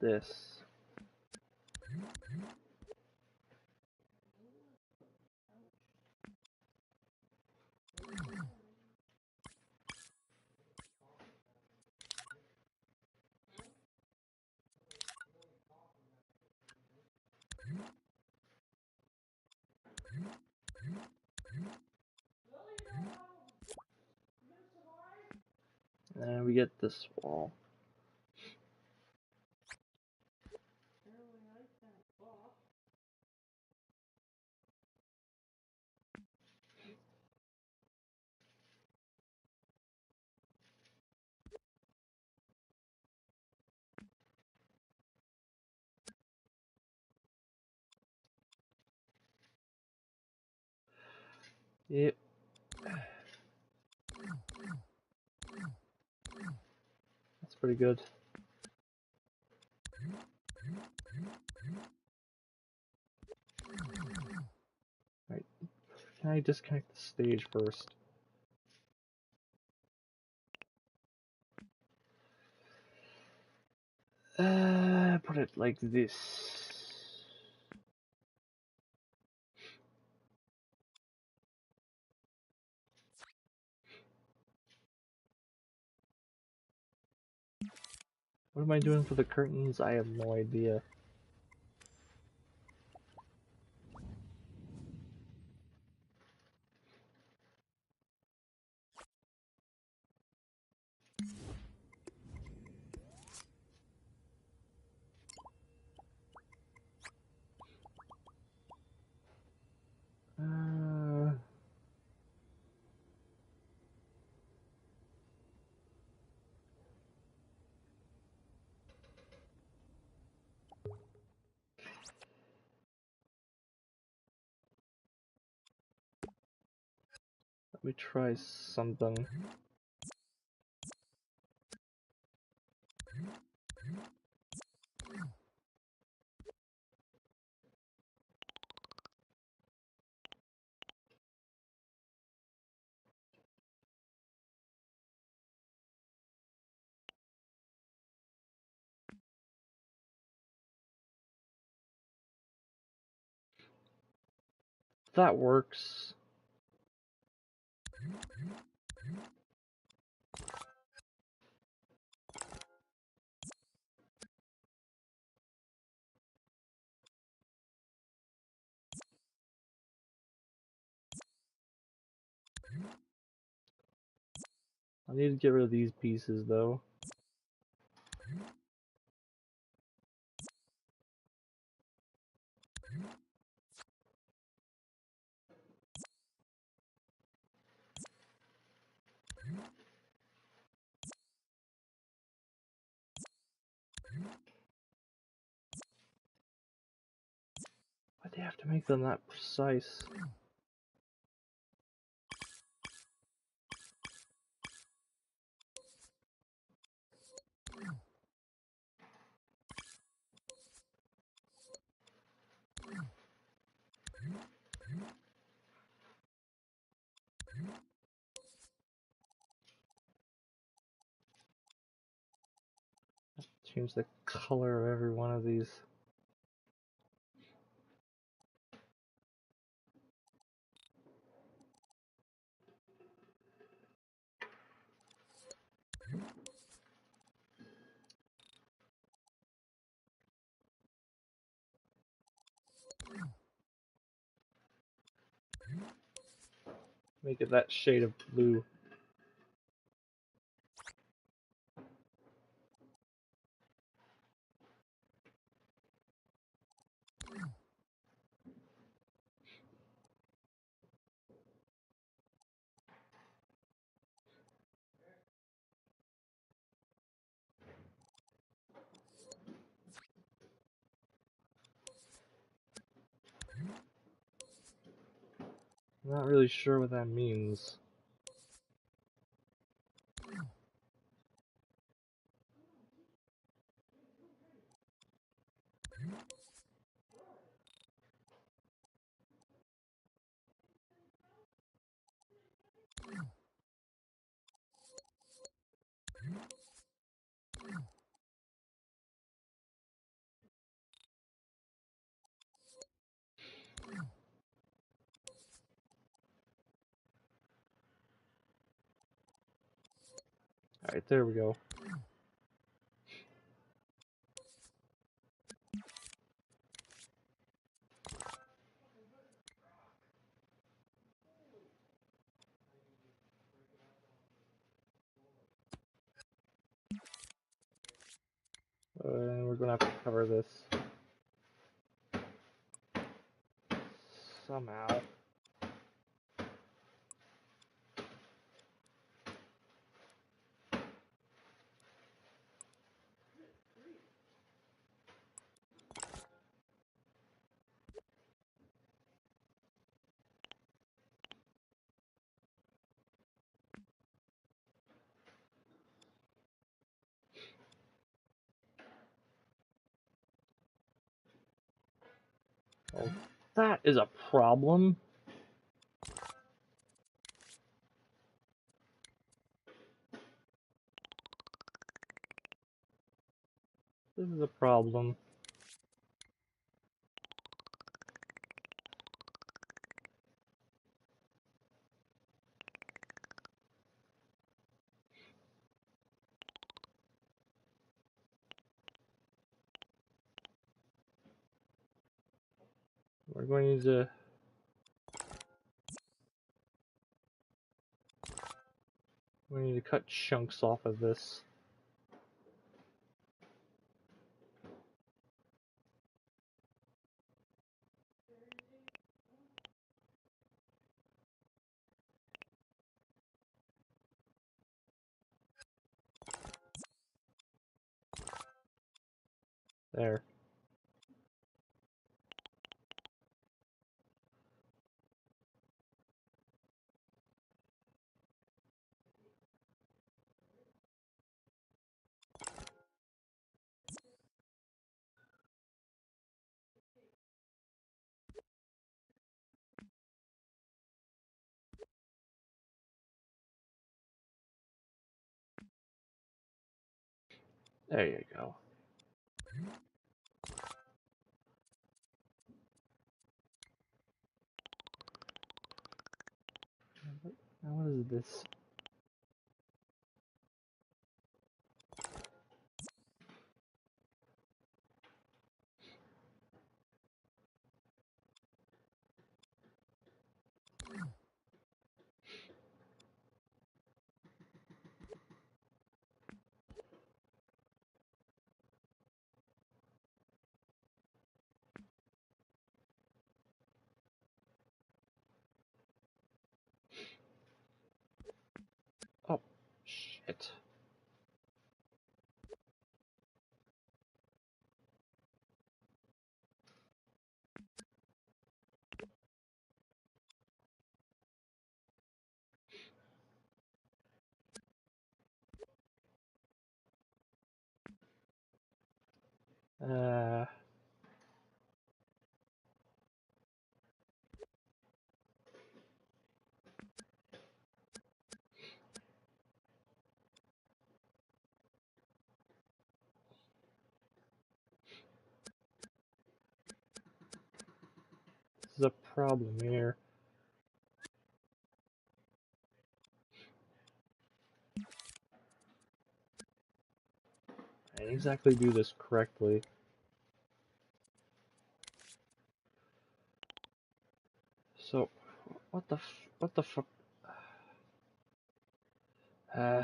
this. And we get this wall. Yep. That's pretty good. Right. Can I disconnect the stage first? Put it like this. What am I doing for the curtains? I have no idea. Let me try something. That works. I need to get rid of these pieces though. Why'd they have to make them that precise? Change the color of every one of these. Make it that shade of blue. I'm not really sure what that means. Alright, there we go. And we're gonna have to cover this somehow. Oh, that is a problem. This is a problem. we're going to cut chunks off of this. There. There you go. Now what is this? Oh, shit. Uh, this is a problem here. I didn't exactly do this correctly. So, what the fuck? Uh,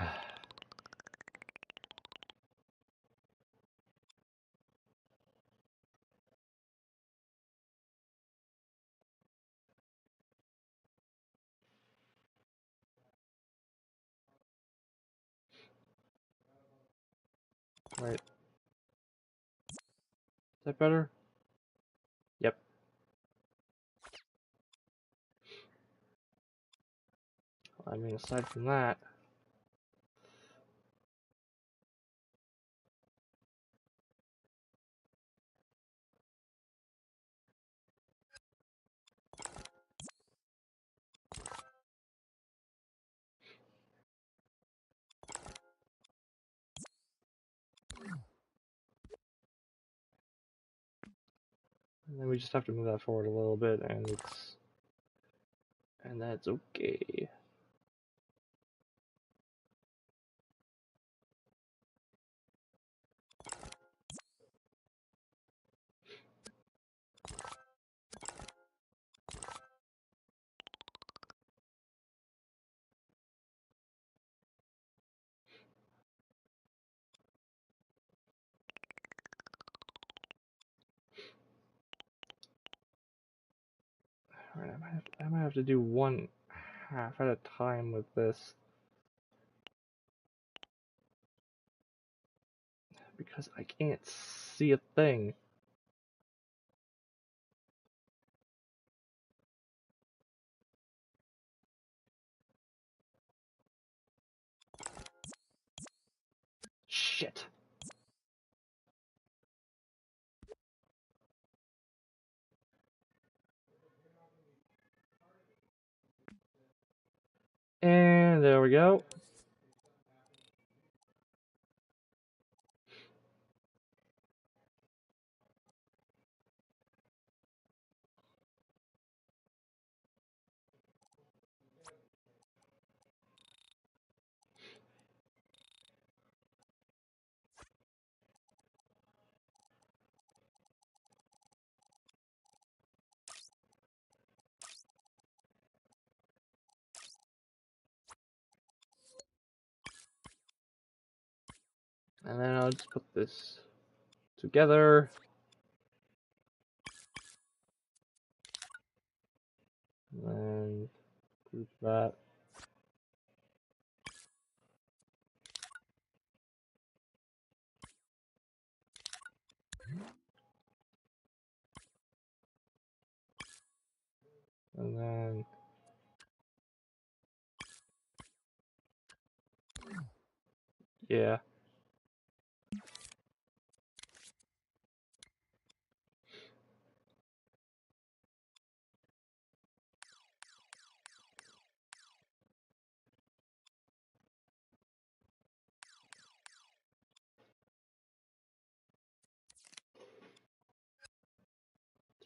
right. Is that better? Yep. I mean, aside from that. And then we just have to move that forward a little bit, and that's okay. Alright, I might have to do one half at a time with this. Because I can't see a thing. Shit. And there we go. And then I'll just put this together. And then group that. And then yeah.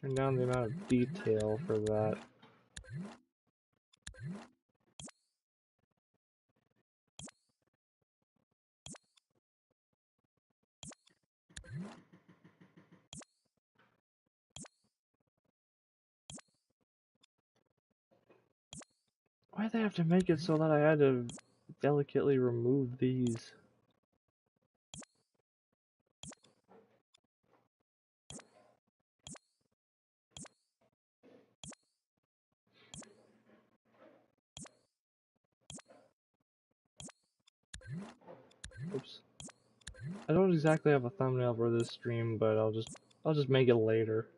Turn down the amount of detail for that. Why'd they have to make it so that I had to delicately remove these? Oops. I don't exactly have a thumbnail for this stream, but I'll just make it later.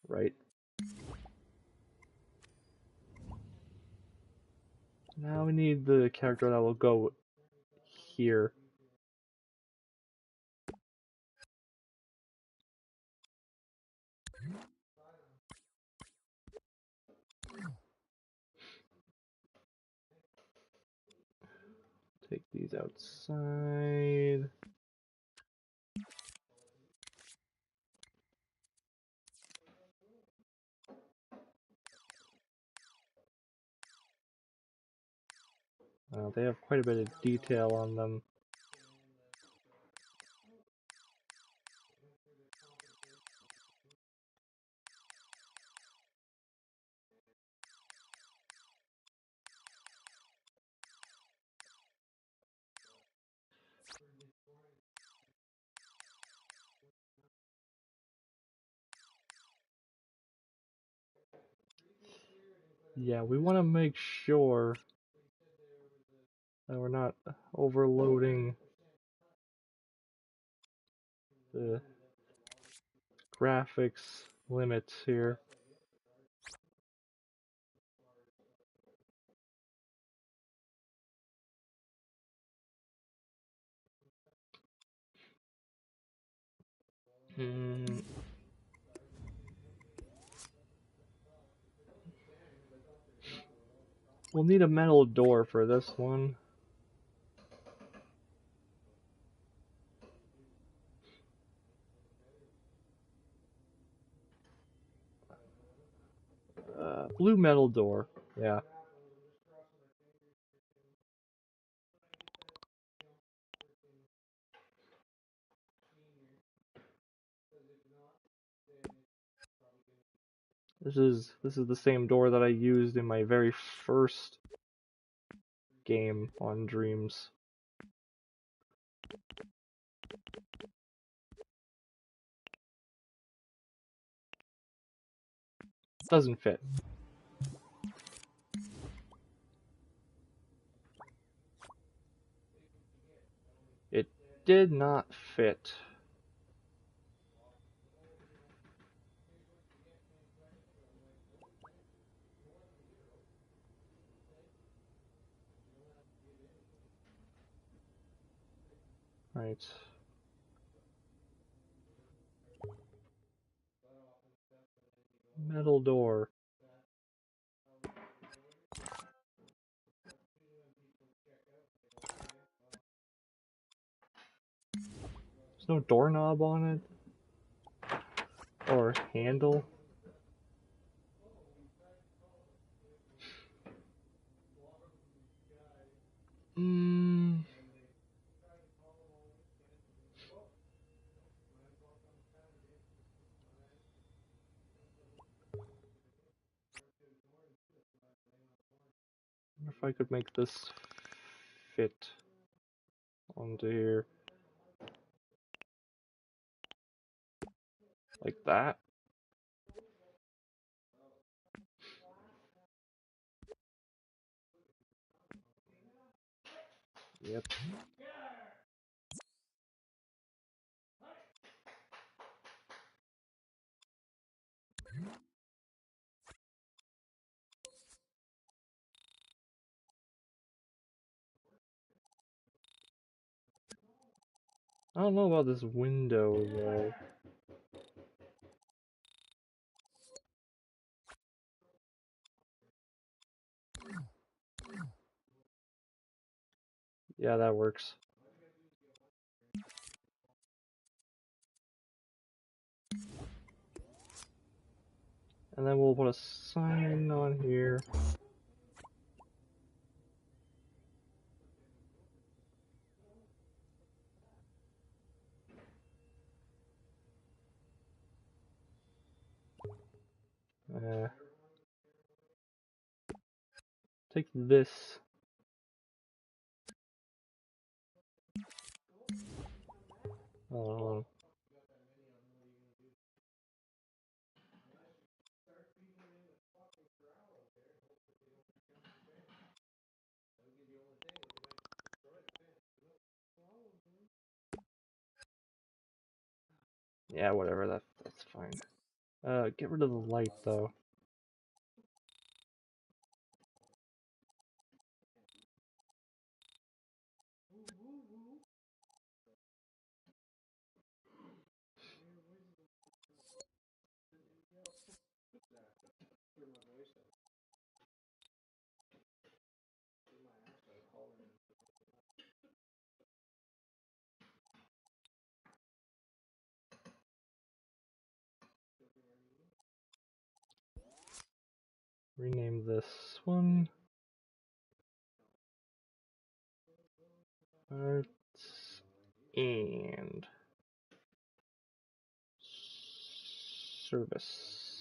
Right. Now we need the character that will go here. Take these outside. They have quite a bit of detail on them. Yeah, we want to make sure that we're not overloading the graphics limits here. We'll need a metal door for this one. Blue metal door. Yeah. This is the same door that I used in my very first game on Dreams. Doesn't fit. It did not fit. Right. Metal door. There's no doorknob on it? Or handle? Hmm. I wonder if I could make this fit onto here. Like that. Yep. I don't know about this window though. Yeah, that works. And then we'll put a sign on here. Take this. Oh, yeah, whatever. That's fine. Get rid of the light though. Rename this one. Arts and service.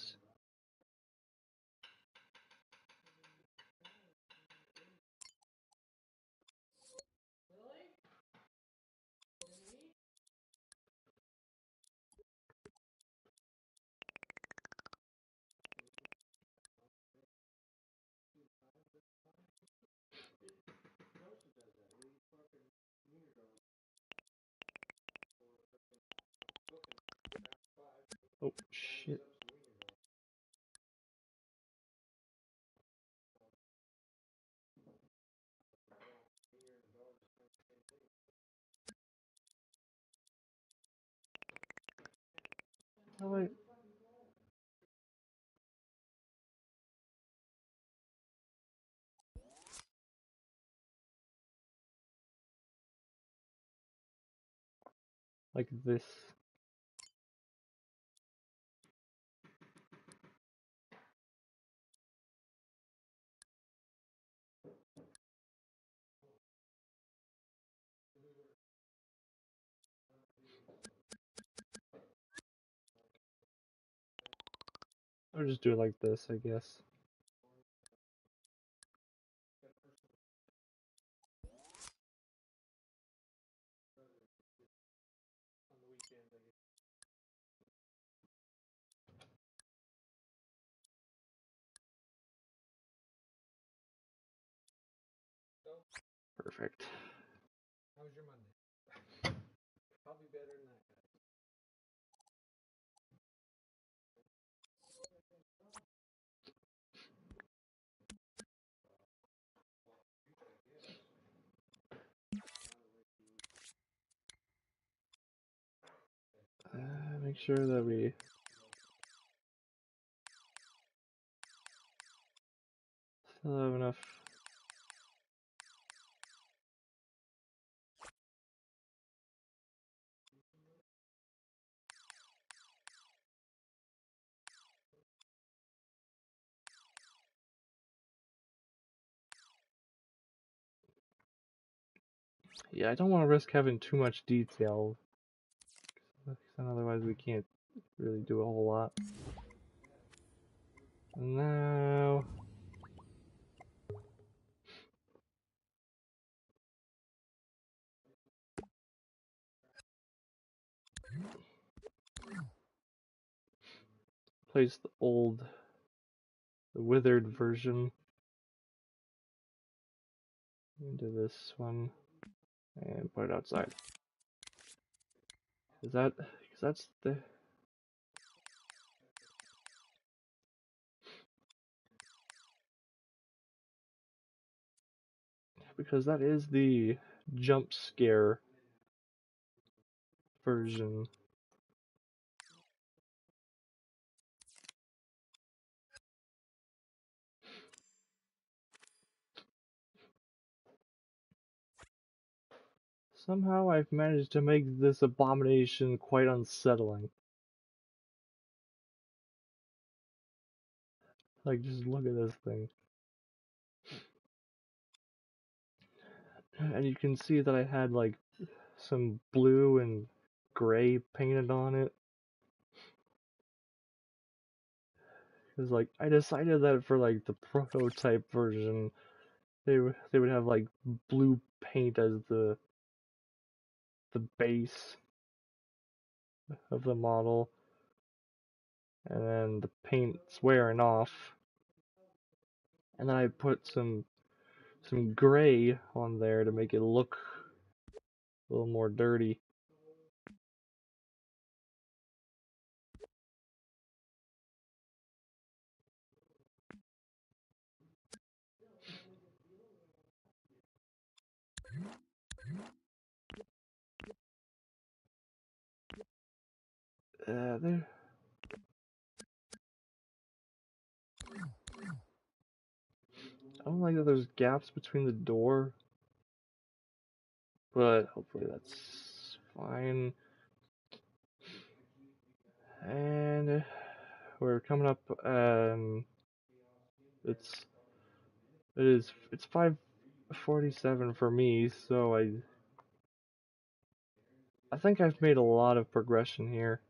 Oh shit. Oh wait. Like this. Or just do it like this, I guess. Perfect. How was your Monday? Probably better than that, guy. Make sure that we still have enough. Yeah, I don't want to risk having too much detail, otherwise we can't really do a whole lot. And now... place the withered version into this one and put it outside. Because that's the... Because that is the jump scare version. Somehow I've managed to make this abomination quite unsettling. Like, just look at this thing. And you can see that I had, like, some blue and gray painted on it. Because, like, I decided that for, like, the prototype version, they would have, like, blue paint as the base of the model. And then the paint's wearing off. And then I put some gray on there to make it look a little more dirty. There. I don't like that there's gaps between the door, but hopefully that's fine. And we're coming up. It's 5:47 for me, so I think I've made a lot of progression here.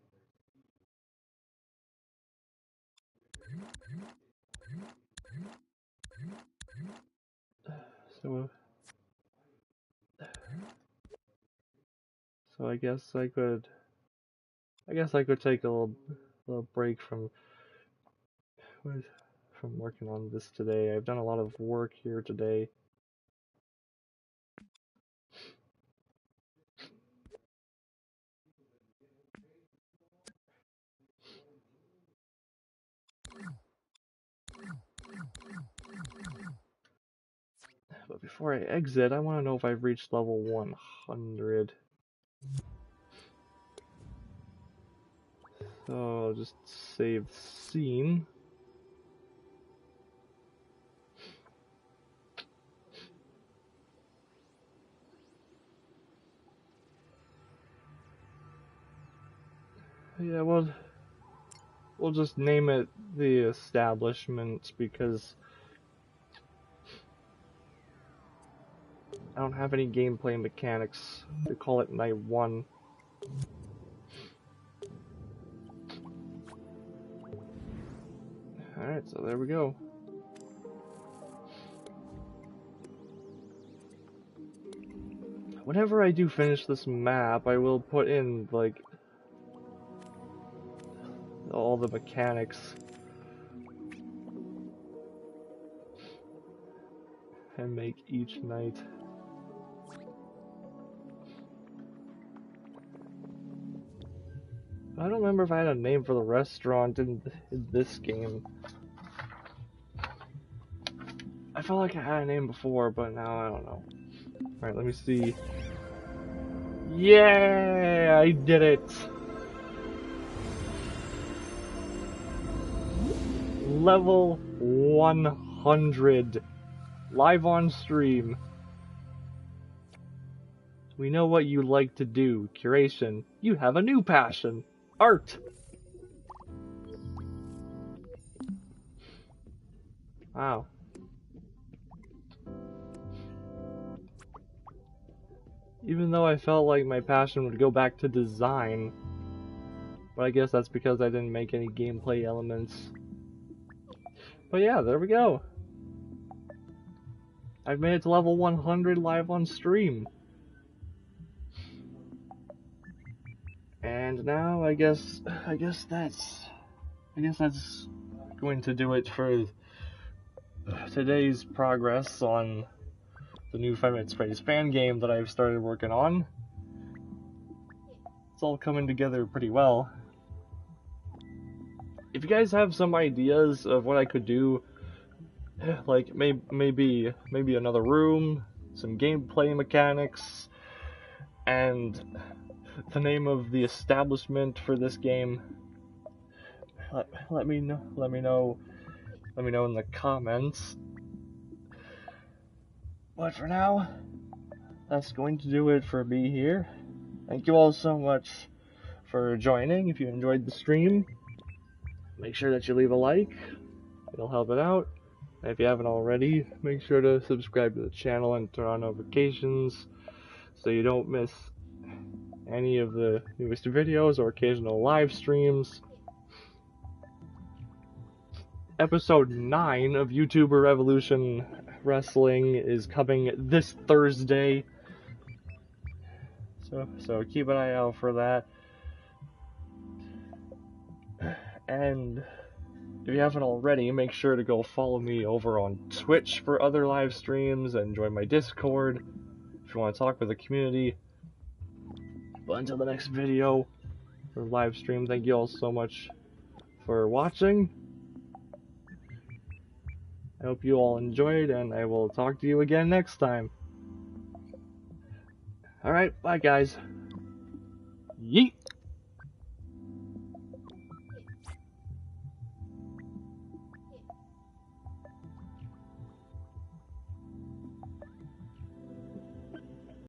So I guess I could take a little break from working on this today. I've done a lot of work here today. But before I exit, I want to know if I've reached level 100. So I'll just save scene. Yeah, we'll just name it the establishment because I don't have any gameplay mechanics to call it night 1. Alright, so there we go. Whenever I do finish this map, I will put in, like, all the mechanics and make each night. I don't remember if I had a name for the restaurant in this game. I felt like I had a name before, but now I don't know. Alright, let me see. Yeah, I did it! Level 100. Live on stream. We know what you like to do. Curation. You have a new passion. Art! Wow. Even though I felt like my passion would go back to design. But I guess that's because I didn't make any gameplay elements. But yeah, there we go. I've made it to level 100 live on stream. And now I guess that's going to do it for today's progress on the new FNaF Fan Game that I've started working on. It's all coming together pretty well. If you guys have some ideas of what I could do, like maybe another room, some gameplay mechanics, and the name of the establishment for this game, let me know in the comments. But for now, that's going to do it for me here. Thank you all so much for joining. If you enjoyed the stream, make sure that you leave a like. It'll help it out. And if you haven't already, make sure to subscribe to the channel and turn on notifications so you don't miss any of the newest videos or occasional live streams. Episode 9 of YouTuber Revolution Wrestling is coming this Thursday. So keep an eye out for that. And if you haven't already, make sure to go follow me over on Twitch for other live streams and join my Discord if you want to talk with the community. But until the next video or live stream, thank you all so much for watching. I hope you all enjoyed, and I will talk to you again next time. Alright, bye guys. Yeet!